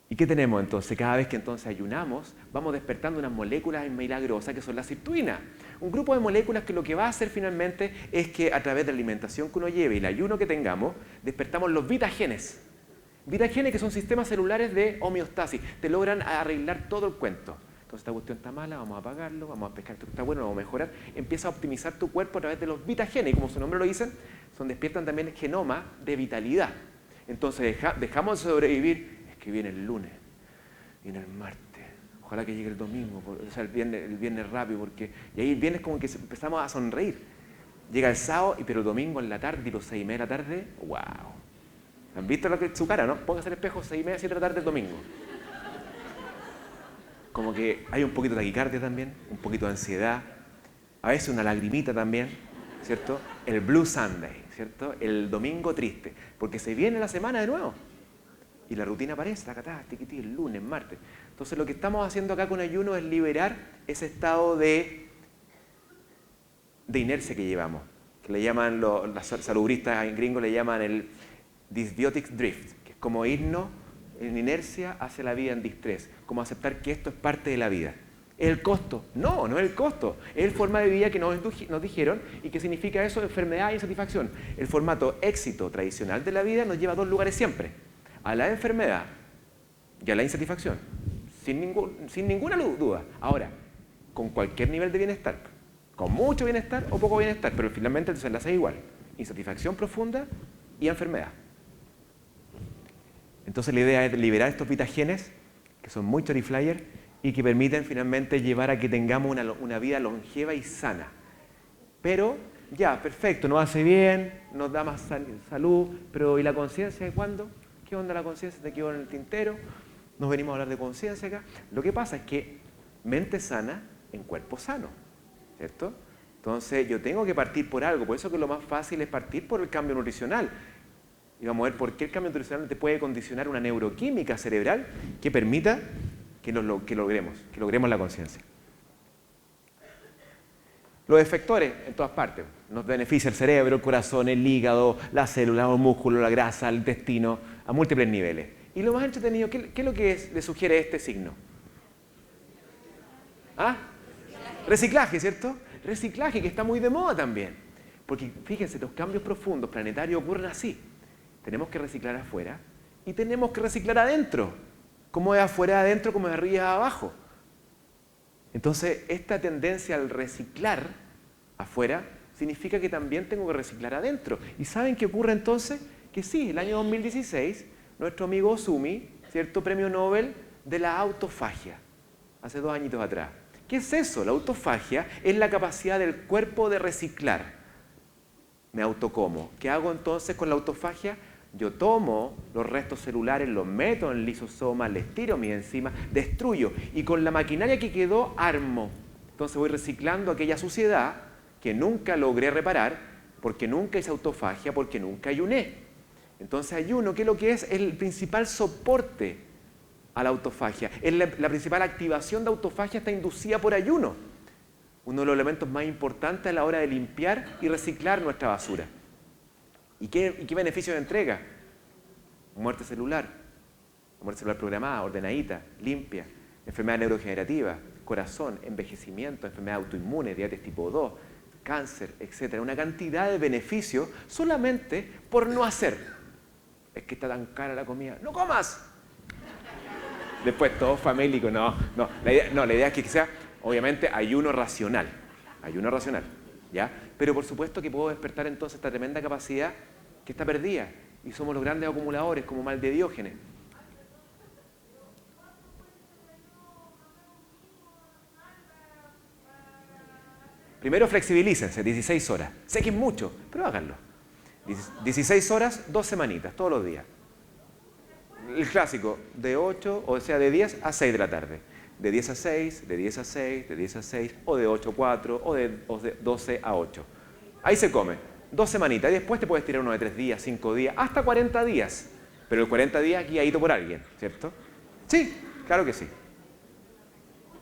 ¿Y qué tenemos entonces? Cada vez que entonces ayunamos, vamos despertando unas moléculas milagrosas que son la sirtuina. Un grupo de moléculas que lo que va a hacer finalmente es que a través de la alimentación que uno lleve y el ayuno que tengamos, despertamos los vitagenes. Vitagenes que son sistemas celulares de homeostasis, te logran arreglar todo el cuento. Entonces esta cuestión está mala, vamos a apagarlo, vamos a pescar esto que está bueno, vamos a mejorar. Empieza a optimizar tu cuerpo a través de los vitagenes y como su nombre lo dice, despiertan también el genoma de vitalidad. Entonces dejamos de sobrevivir, es que viene el lunes, viene el martes, ojalá que llegue el domingo, o sea, el viernes rápido, porque y ahí el viernes como que empezamos a sonreír. Llega el sábado, pero el domingo en la tarde, tipo 6:30 de la tarde, wow. ¿Han visto su cara, no? Póngase el espejo 6:30, 7 de la tarde el domingo. Como que hay un poquito de taquicardia también, un poquito de ansiedad, a veces una lagrimita también, ¿cierto? El Blue Sunday, ¿cierto? El domingo triste, porque se viene la semana de nuevo. Y la rutina aparece, tacatá, tiquití, el lunes, martes. Entonces lo que estamos haciendo acá con ayuno es liberar ese estado de inercia que llevamos, que le llaman, las salubristas en gringo le llaman el dysbiotic drift, que es como irnos en inercia hacia la vida en distrés, como aceptar que esto es parte de la vida. ¿Es el costo? No, no es el costo. Es el forma de vida que nos dijeron y que significa eso, enfermedad e insatisfacción. El formato éxito tradicional de la vida nos lleva a dos lugares siempre. A la enfermedad y a la insatisfacción. Sin ninguna duda. Ahora, con cualquier nivel de bienestar. Con mucho bienestar o poco bienestar, pero finalmente el desenlace es igual. Insatisfacción profunda y enfermedad. Entonces la idea es liberar estos vitagenes, que son muy choriflyer, y que permiten finalmente llevar a que tengamos una vida longeva y sana. Pero, ya, perfecto, nos hace bien, nos da más salud, pero ¿y la conciencia de cuándo? ¿Qué onda la conciencia? ¿Te quedó en el tintero? Nos venimos a hablar de conciencia acá. Lo que pasa es que mente sana en cuerpo sano, ¿cierto? Entonces yo tengo que partir por algo, por eso que lo más fácil es partir por el cambio nutricional. Y vamos a ver por qué el cambio nutricional te puede condicionar una neuroquímica cerebral que permita que logremos la conciencia. Los efectores en todas partes. Nos beneficia el cerebro, el corazón, el hígado, las células, el músculo, la grasa, el intestino, a múltiples niveles. Y lo más entretenido, ¿qué es lo que le sugiere este signo? ¿Ah? Reciclaje, ¿cierto? Reciclaje, que está muy de moda también. Porque fíjense, los cambios profundos planetarios ocurren así. Tenemos que reciclar afuera y tenemos que reciclar adentro. Como es afuera adentro, como es arriba abajo. Entonces, esta tendencia al reciclar afuera significa que también tengo que reciclar adentro. ¿Y saben qué ocurre entonces? Que sí, el año 2016, nuestro amigo Osumi, ¿cierto? Premio Nobel de la autofagia, hace 2 añitos atrás. ¿Qué es eso? La autofagia es la capacidad del cuerpo de reciclar. Me autocomo. ¿Qué hago entonces con la autofagia? Yo tomo los restos celulares, los meto en el lisosoma, les tiro mis enzimas, destruyo y con la maquinaria que quedó armo. Entonces voy reciclando aquella suciedad que nunca logré reparar porque nunca hice autofagia, porque nunca ayuné. Entonces ayuno, ¿qué es lo que es? Es el principal soporte a la autofagia. Es la principal activación de autofagia está inducida por ayuno. Uno de los elementos más importantes a la hora de limpiar y reciclar nuestra basura. ¿Y qué beneficio entrega? Muerte celular programada, ordenadita, limpia, enfermedad neurodegenerativa, corazón, envejecimiento, enfermedad autoinmune, diabetes tipo 2, cáncer, etc. Una cantidad de beneficios solamente por no hacer. Es que está tan cara la comida. ¡No comas! Después todo famélico. No. La idea es que sea, obviamente, ayuno racional. Ayuno racional, ¿ya? Pero por supuesto que puedo despertar entonces esta tremenda capacidad que está perdida. Y somos los grandes acumuladores, como mal de Diógenes. Primero flexibilícense, 16 horas. Sé que es mucho, pero háganlo. 16 horas, 2 semanitas, todos los días. El clásico, de 8, o sea, de 10 a 6 de la tarde. De 10 a 6, de 10 a 6, de 10 a 6, o de 8 a 4, o de 12 a 8. Ahí se come. 2 semanitas. Y después te puedes tirar uno de 3 días, 5 días, hasta 40 días. Pero el 40 días guiadito por alguien, ¿cierto? Sí, claro que sí.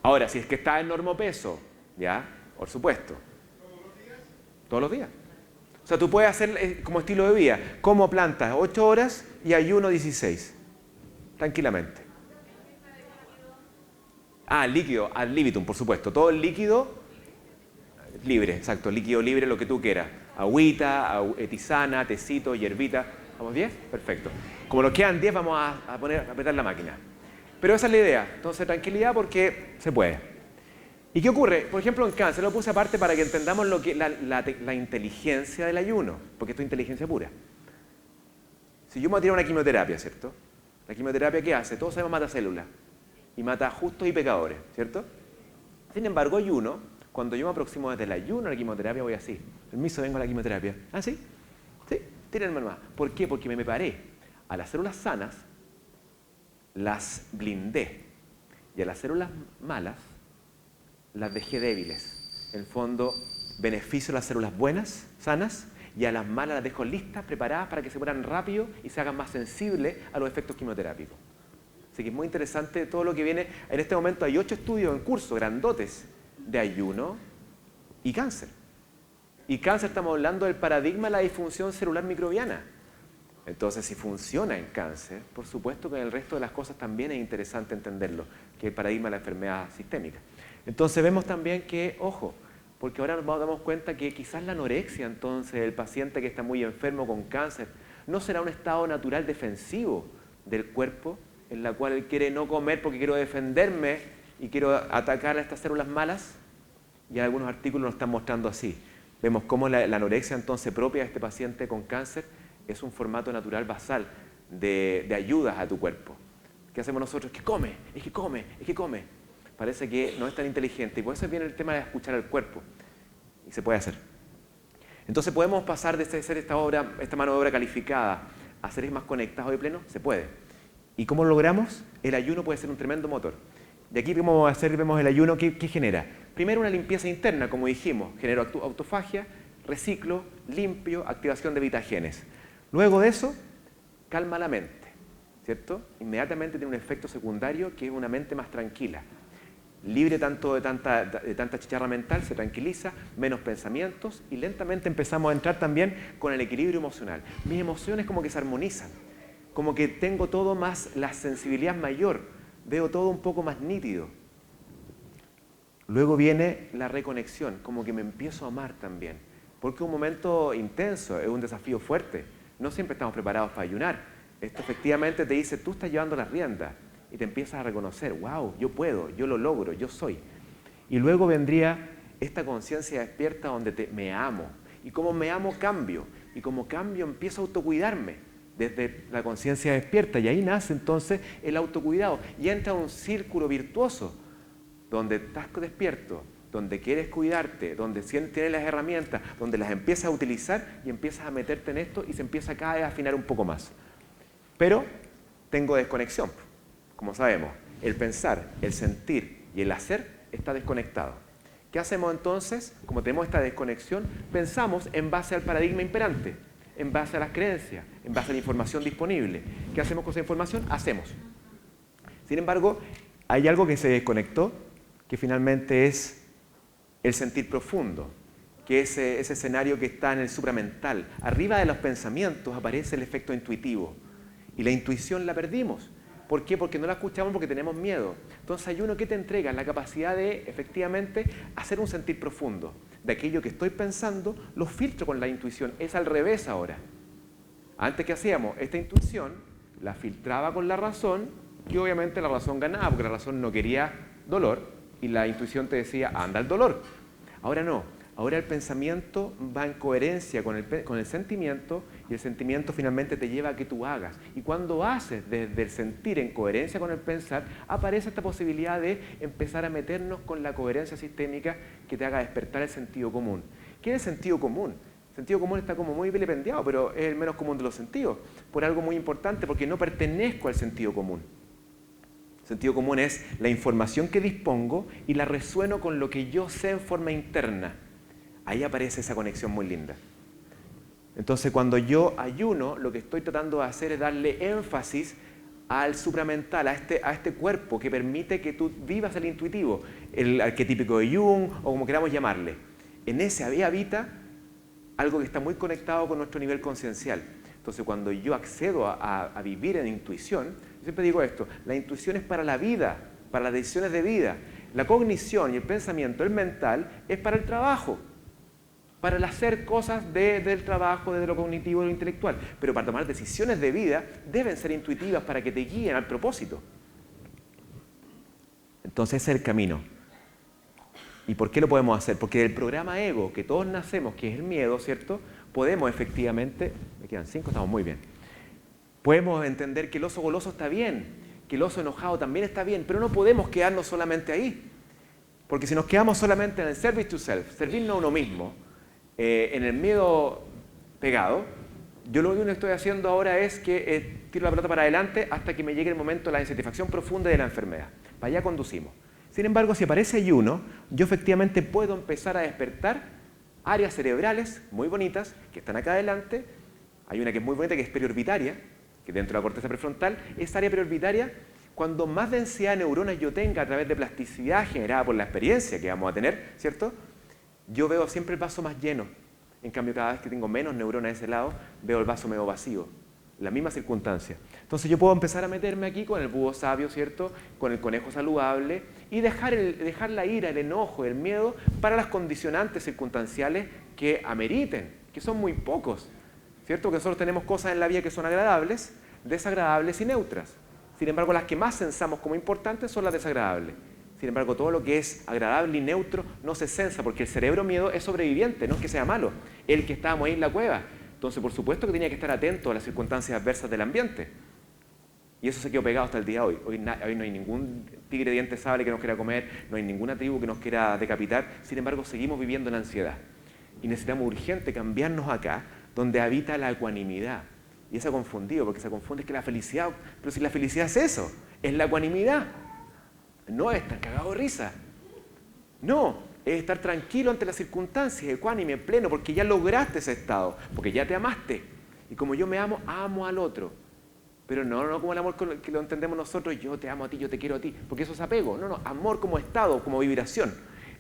Ahora, si es que está en normopeso, ¿ya? Por supuesto. Todos los días. O sea, tú puedes hacer como estilo de vida. Como plantas 8 horas y ayuno 16. Tranquilamente. Líquido, ad libitum, por supuesto. Todo el líquido libre, exacto. Líquido libre, lo que tú quieras. Agüita, tisana, tecito, hierbita. ¿Vamos 10? Perfecto. Como nos quedan 10, vamos a apretar la máquina. Pero esa es la idea. Entonces, tranquilidad porque se puede. ¿Y qué ocurre? Por ejemplo, en cáncer, lo puse aparte para que entendamos lo que la inteligencia del ayuno, porque esto es inteligencia pura. Si yo me tiro una quimioterapia, ¿cierto? La quimioterapia, ¿qué hace? Todos sabemos mata células y mata justos y pecadores, ¿cierto? Sin embargo, ayuno, cuando yo me aproximo desde el ayuno a la quimioterapia, voy así. Permiso, vengo a la quimioterapia. ¿Ah, sí? Sí, tírenme nomás. ¿Por qué? Porque me paré. A las células sanas las blindé y a las células malas las dejé débiles. En el fondo, beneficio a las células buenas, sanas, y a las malas las dejo listas, preparadas para que se mueran rápido y se hagan más sensibles a los efectos quimioterápicos. Así que es muy interesante todo lo que viene. En este momento hay 8 estudios en curso, grandotes, de ayuno y cáncer. Y cáncer estamos hablando del paradigma de la disfunción celular microbiana. Entonces, si funciona en cáncer, por supuesto que en el resto de las cosas también es interesante entenderlo, que es el paradigma de la enfermedad sistémica. Entonces vemos también que, ojo, porque ahora nos damos cuenta que quizás la anorexia, entonces, el paciente que está muy enfermo con cáncer, no será un estado natural defensivo del cuerpo, en la cual él quiere no comer porque quiero defenderme y quiero atacar a estas células malas, y algunos artículos nos están mostrando así. Vemos cómo la anorexia entonces propia de este paciente con cáncer es un formato natural basal de ayudas a tu cuerpo. ¿Qué hacemos nosotros? Es que come, es que come, es que come. Parece que no es tan inteligente y por eso viene el tema de escuchar al cuerpo. Y se puede hacer. Entonces podemos pasar de hacer esta mano de obra calificada a seres más conectados de pleno. Se puede. ¿Y cómo lo logramos? El ayuno puede ser un tremendo motor. De aquí vemos el ayuno, ¿qué genera? Primero una limpieza interna, como dijimos. Genero autofagia, reciclo, limpio, activación de betagenes. Luego de eso, calma la mente, ¿cierto? Inmediatamente tiene un efecto secundario que es una mente más tranquila. Libre tanto de tanta chicharra mental, se tranquiliza, menos pensamientos y lentamente empezamos a entrar también con el equilibrio emocional. Mis emociones como que se armonizan, como que tengo todo más, la sensibilidad mayor, veo todo un poco más nítido. Luego viene la reconexión, como que me empiezo a amar también, porque es un momento intenso, es un desafío fuerte. No siempre estamos preparados para ayunar. Esto efectivamente te dice, tú estás llevando las riendas. Y te empiezas a reconocer, wow, yo puedo, yo lo logro, yo soy. Y luego vendría esta conciencia despierta donde me amo. Y como me amo, cambio. Y como cambio, empiezo a autocuidarme desde la conciencia despierta. Y ahí nace entonces el autocuidado. Y entra un círculo virtuoso donde estás despierto, donde quieres cuidarte, donde tienes las herramientas, donde las empiezas a utilizar y empiezas a meterte en esto y se empieza cada vez a afinar un poco más. Pero tengo desconexión. Como sabemos, el pensar, el sentir y el hacer está desconectado. ¿Qué hacemos entonces? Como tenemos esta desconexión, pensamos en base al paradigma imperante, en base a las creencias, en base a la información disponible. ¿Qué hacemos con esa información? Hacemos. Sin embargo, hay algo que se desconectó, que finalmente es el sentir profundo, que es ese escenario que está en el supramental. Arriba de los pensamientos aparece el efecto intuitivo. Y la intuición la perdimos. ¿Por qué? Porque no la escuchamos porque tenemos miedo. Entonces ayuno, ¿qué te entrega? La capacidad de, efectivamente, hacer un sentir profundo. De aquello que estoy pensando, lo filtro con la intuición. Es al revés ahora. Antes, ¿qué hacíamos? Esta intuición la filtraba con la razón, y obviamente la razón ganaba, porque la razón no quería dolor, y la intuición te decía, anda el dolor. Ahora no. Ahora el pensamiento va en coherencia con el sentimiento, y el sentimiento finalmente te lleva a que tú hagas. Y cuando haces desde el sentir en coherencia con el pensar, aparece esta posibilidad de empezar a meternos con la coherencia sistémica que te haga despertar el sentido común. ¿Qué es el sentido común? El sentido común está como muy vilipendiado, pero es el menos común de los sentidos, por algo muy importante, porque no pertenezco al sentido común. El sentido común es la información que dispongo y la resueno con lo que yo sé en forma interna. Ahí aparece esa conexión muy linda. Entonces, cuando yo ayuno, lo que estoy tratando de hacer es darle énfasis al supramental, a este cuerpo que permite que tú vivas el intuitivo, el arquetípico de Jung, o como queramos llamarle. En ese habita algo que está muy conectado con nuestro nivel conciencial. Entonces, cuando yo accedo a vivir en intuición, yo siempre digo esto, la intuición es para la vida, para las decisiones de vida. La cognición y el pensamiento, el mental, es para el trabajo, para el hacer cosas del trabajo, desde lo cognitivo y lo intelectual. Pero para tomar decisiones de vida deben ser intuitivas para que te guíen al propósito. Entonces ese es el camino. ¿Y por qué lo podemos hacer? Porque del programa ego que todos nacemos, que es el miedo, ¿cierto? Podemos efectivamente, me quedan 5, estamos muy bien. Podemos entender que el oso goloso está bien, que el oso enojado también está bien, pero no podemos quedarnos solamente ahí. Porque si nos quedamos solamente en el service to self, servirnos a uno mismo, en el miedo pegado, yo lo único que estoy haciendo ahora es que tiro la pelota para adelante hasta que me llegue el momento de la insatisfacción profunda de la enfermedad. Para allá conducimos. Sin embargo, si aparece ayuno, yo efectivamente puedo empezar a despertar áreas cerebrales muy bonitas que están acá adelante. Hay una que es muy bonita, que es periorbitaria, que dentro de la corteza prefrontal. Esa área periorbitaria, cuando más densidad de neuronas yo tenga a través de plasticidad generada por la experiencia que vamos a tener, ¿cierto?, yo veo siempre el vaso más lleno. En cambio, cada vez que tengo menos neuronas de ese lado, veo el vaso medio vacío. La misma circunstancia. Entonces yo puedo empezar a meterme aquí con el búho sabio, ¿cierto?, con el conejo saludable, y dejar la ira, el enojo, el miedo para las condicionantes circunstanciales que ameriten, que son muy pocos, ¿cierto? Que nosotros tenemos cosas en la vida que son agradables, desagradables y neutras. Sin embargo, las que más censamos como importantes son las desagradables. Sin embargo, todo lo que es agradable y neutro no se censa, porque el cerebro miedo es sobreviviente, no es que sea malo, el que estábamos ahí en la cueva. Entonces, por supuesto que tenía que estar atento a las circunstancias adversas del ambiente. Y eso se quedó pegado hasta el día de hoy. Hoy no hay ningún tigre de dientes sable que nos quiera comer, no hay ninguna tribu que nos quiera decapitar. Sin embargo, seguimos viviendo en ansiedad. Y necesitamos urgente cambiarnos acá, donde habita la ecuanimidad. Y eso ha confundido, porque se confunde que la felicidad, pero si la felicidad es eso, es la ecuanimidad. No es estar cagado de risa. No, es estar tranquilo ante las circunstancias, ecuánime, pleno, porque ya lograste ese estado, porque ya te amaste. Y como yo me amo, amo al otro. Pero no como el amor que lo entendemos nosotros, yo te amo a ti, yo te quiero a ti, porque eso es apego. No, amor como estado, como vibración.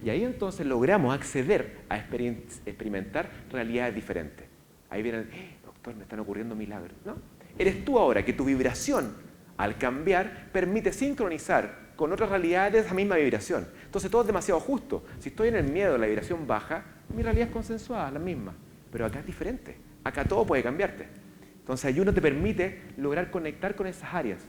Y ahí entonces logramos acceder a experimentar realidades diferentes. Ahí vienen, doctor, me están ocurriendo milagros. No, eres tú ahora que tu vibración, al cambiar, permite sincronizar con otras realidades de esa misma vibración. Entonces todo es demasiado justo. Si estoy en el miedo, la vibración baja, mi realidad es consensuada, la misma. Pero acá es diferente. Acá todo puede cambiarte. Entonces ayuno te permite lograr conectar con esas áreas.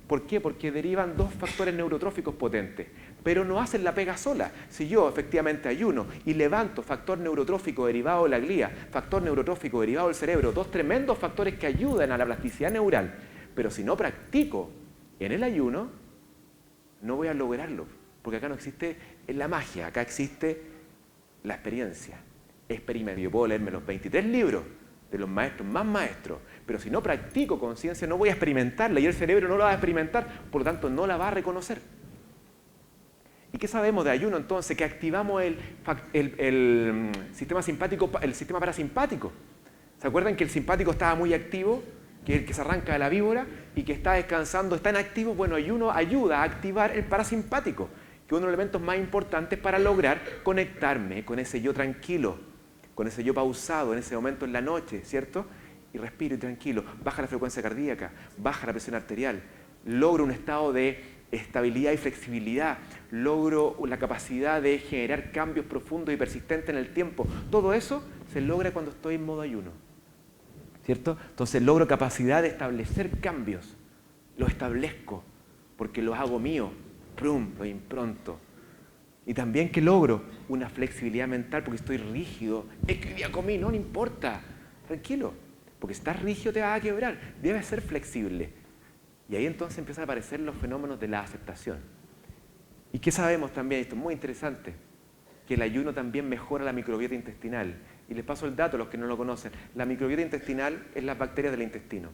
¿Por qué? Porque derivan dos factores neurotróficos potentes, pero no hacen la pega sola. Si yo efectivamente ayuno y levanto factor neurotrófico derivado de la glía, factor neurotrófico derivado del cerebro, dos tremendos factores que ayudan a la plasticidad neural, pero si no practico en el ayuno, no voy a lograrlo, porque acá no existe la magia, acá existe la experiencia. Experimento. Yo puedo leerme los 23 libros de los maestros más maestros, pero si no practico conciencia no voy a experimentarla y el cerebro no la va a experimentar, por lo tanto no la va a reconocer. ¿Y qué sabemos de ayuno entonces? Que activamos el sistema simpático, el sistema parasimpático. ¿Se acuerdan que el simpático estaba muy activo? Que es el que se arranca de la víbora y que está descansando, está inactivo. Bueno, ayuno ayuda a activar el parasimpático, que es uno de los elementos más importantes para lograr conectarme con ese yo tranquilo, con ese yo pausado en ese momento en la noche, ¿cierto? Y respiro y tranquilo, baja la frecuencia cardíaca, baja la presión arterial, logro un estado de estabilidad y flexibilidad, logro la capacidad de generar cambios profundos y persistentes en el tiempo. Todo eso se logra cuando estoy en modo ayuno, ¿cierto? Entonces logro capacidad de establecer cambios, los establezco porque los hago míos, los impronto. Y también que logro una flexibilidad mental porque estoy rígido. Es que hoy día comí, no importa, tranquilo, porque si estás rígido te vas a quebrar, debes ser flexible. Y ahí entonces empiezan a aparecer los fenómenos de la aceptación. ¿Y qué sabemos también? Esto es muy interesante, que el ayuno también mejora la microbiota intestinal. Y les paso el dato a los que no lo conocen. La microbiota intestinal es las bacterias del intestino.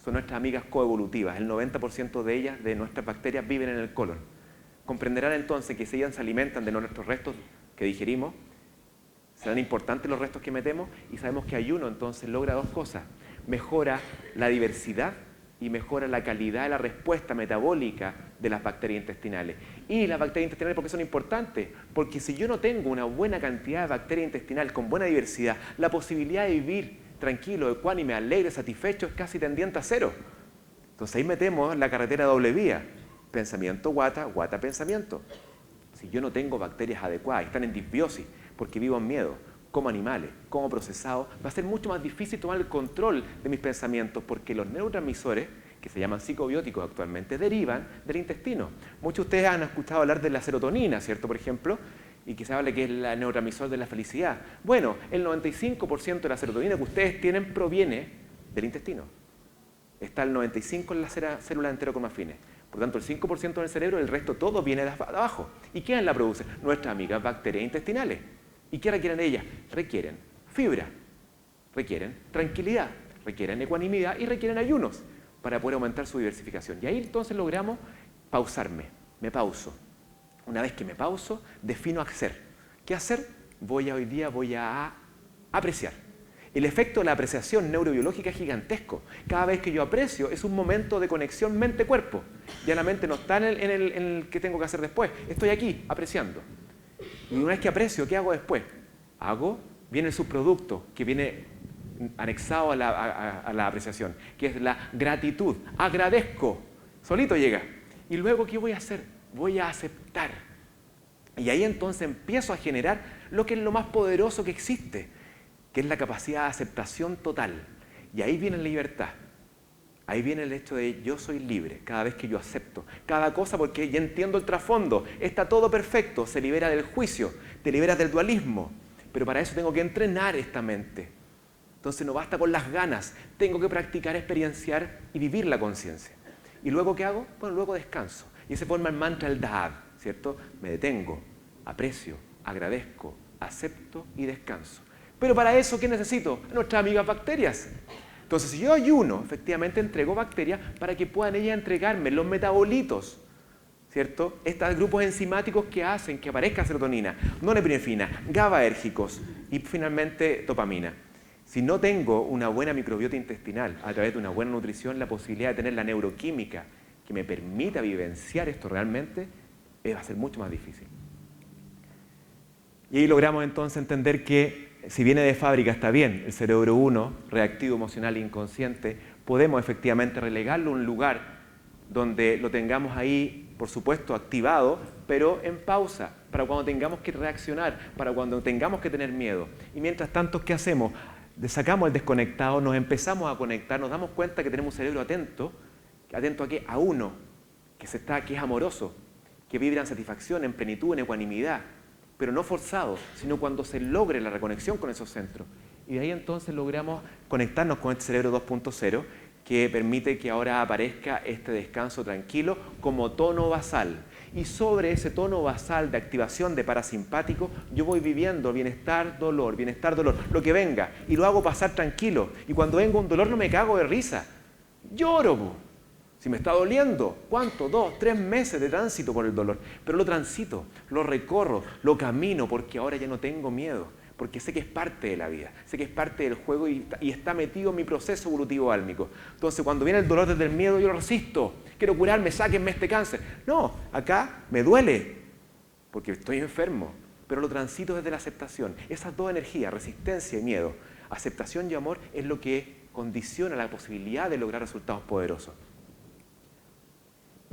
Son nuestras amigas coevolutivas. El 90% de ellas, de nuestras bacterias, viven en el colon. Comprenderán entonces que si ellas se alimentan de nuestros restos que digerimos, serán importantes los restos que metemos, y sabemos que ayuno entonces logra dos cosas. Mejora la diversidad y mejora la calidad de la respuesta metabólica de las bacterias intestinales. Y las bacterias intestinales, ¿por qué son importantes? Porque si yo no tengo una buena cantidad de bacterias intestinales con buena diversidad, la posibilidad de vivir tranquilo, ecuánime, alegre, satisfecho es casi tendiente a cero. Entonces ahí metemos la carretera doble vía. Pensamiento, guata, guata, pensamiento. Si yo no tengo bacterias adecuadas, están en disbiosis, porque vivo en miedo, como animales, como procesados, va a ser mucho más difícil tomar el control de mis pensamientos, porque los neurotransmisores, que se llaman psicobióticos actualmente, derivan del intestino. Muchos de ustedes han escuchado hablar de la serotonina, ¿cierto? Por ejemplo, y que se habla que es el neurotransmisor de la felicidad. Bueno, el 95% de la serotonina que ustedes tienen proviene del intestino. Está el 95% en las células enterocromafines. Por tanto, el 5% en el cerebro, el resto todo viene de abajo. ¿Y quién la produce? Nuestras amigas bacterias intestinales. ¿Y qué requieren ellas? Requieren fibra, requieren tranquilidad, requieren ecuanimidad y requieren ayunos para poder aumentar su diversificación. Y ahí entonces logramos pausarme, me pauso. Una vez que me pauso, defino hacer. ¿Qué hacer? Hoy día voy a apreciar. El efecto de la apreciación neurobiológica es gigantesco. Cada vez que yo aprecio es un momento de conexión mente-cuerpo. Ya la mente no está en el que tengo que hacer después. Estoy aquí, apreciando. Y una vez que aprecio, ¿qué hago después? Viene el subproducto que viene anexado a la apreciación, que es la gratitud. Agradezco. Solito llega. Y luego, ¿qué voy a hacer? Voy a aceptar. Y ahí entonces empiezo a generar lo que es lo más poderoso que existe, que es la capacidad de aceptación total. Y ahí viene la libertad. Ahí viene el hecho de yo soy libre cada vez que yo acepto cada cosa, porque ya entiendo el trasfondo. Está todo perfecto, se libera del juicio, te liberas del dualismo. Pero para eso tengo que entrenar esta mente. Entonces no basta con las ganas, tengo que practicar, experienciar y vivir la conciencia. ¿Y luego qué hago? Bueno, luego descanso. Y se forma el mantra, el Dahab, ¿cierto? Me detengo, aprecio, agradezco, acepto y descanso. Pero para eso, ¿qué necesito? Nuestras amigas bacterias. Entonces, si yo ayuno, efectivamente entrego bacterias para que puedan ellas entregarme los metabolitos, ¿cierto? Estos grupos enzimáticos que hacen que aparezca serotonina, norepinefrina, GABAérgicos y finalmente dopamina. Si no tengo una buena microbiota intestinal a través de una buena nutrición, la posibilidad de tener la neuroquímica que me permita vivenciar esto realmente va a ser mucho más difícil. Y ahí logramos entonces entender que si viene de fábrica está bien, el cerebro 1, reactivo, emocional e inconsciente, podemos efectivamente relegarlo a un lugar donde lo tengamos ahí, por supuesto, activado, pero en pausa, para cuando tengamos que reaccionar, para cuando tengamos que tener miedo. Y mientras tanto, ¿qué hacemos? Sacamos el desconectado, nos empezamos a conectar, nos damos cuenta que tenemos un cerebro atento. ¿Atento a qué? A uno, que es amoroso, que vibra en satisfacción, en plenitud, en ecuanimidad, pero no forzado, sino cuando se logre la reconexión con esos centros. Y de ahí entonces logramos conectarnos con este cerebro 2.0, que permite que ahora aparezca este descanso tranquilo como tono basal. Y sobre ese tono basal de activación de parasimpático, yo voy viviendo bienestar, dolor, lo que venga, y lo hago pasar tranquilo. Y cuando venga un dolor no me cago de risa, lloro. Si me está doliendo, ¿cuánto? 2, 3 meses de tránsito por el dolor. Pero lo transito, lo recorro, lo camino, porque ahora ya no tengo miedo. Porque sé que es parte de la vida, sé que es parte del juego y está metido en mi proceso evolutivo álmico. Entonces, cuando viene el dolor desde el miedo, yo lo resisto. Quiero curarme, sáquenme este cáncer. No, acá me duele, porque estoy enfermo. Pero lo transito desde la aceptación. Esas dos energías, resistencia y miedo, aceptación y amor, es lo que condiciona la posibilidad de lograr resultados poderosos.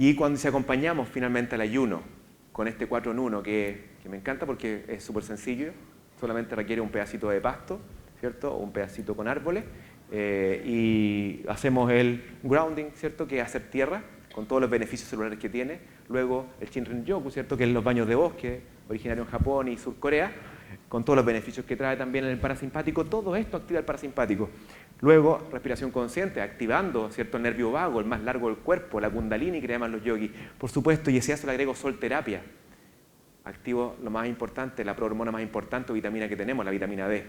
Y cuando si acompañamos finalmente al ayuno con este 4 en 1, que me encanta porque es súper sencillo, solamente requiere un pedacito de pasto, ¿cierto? O un pedacito con árboles, y hacemos el grounding, ¿cierto? Que es hacer tierra, con todos los beneficios celulares que tiene. Luego el Shinrin-yoku, ¿cierto? Que es los baños de bosque, originario en Japón y Sur Corea, con todos los beneficios que trae también en el parasimpático. Todo esto activa el parasimpático. Luego, respiración consciente, activando, ¿cierto? El nervio vago, el más largo del cuerpo, la kundalini que le llaman los yogis. Por supuesto, y si a eso le agrego sol terapia, activo lo más importante, la prohormona más importante o vitamina que tenemos, la vitamina D,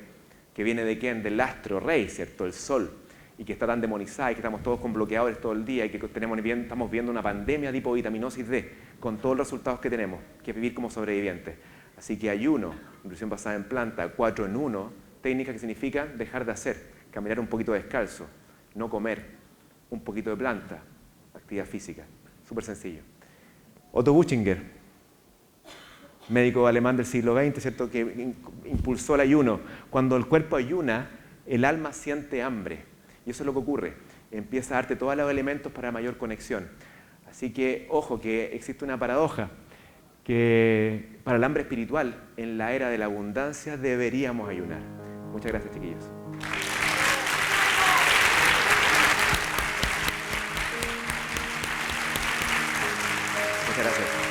que viene de quién? Del astro rey, ¿cierto? El sol, y que está tan demonizada y que estamos todos con bloqueadores todo el día y que estamos viendo una pandemia de hipovitaminosis D, con todos los resultados que tenemos, que es vivir como sobrevivientes. Así que ayuno, nutrición basada en planta, 4 en 1, técnica que significa dejar de hacer, caminar un poquito descalzo, no comer, un poquito de planta, actividad física, súper sencillo. Otto Buchinger, médico alemán del siglo XX, ¿cierto? Que impulsó el ayuno. Cuando el cuerpo ayuna, el alma siente hambre. Y eso es lo que ocurre. Empieza a darte todos los elementos para mayor conexión. Así que, ojo, que existe una paradoja, que para el hambre espiritual, en la era de la abundancia, deberíamos ayunar. Muchas gracias, chiquillos. Muchas gracias.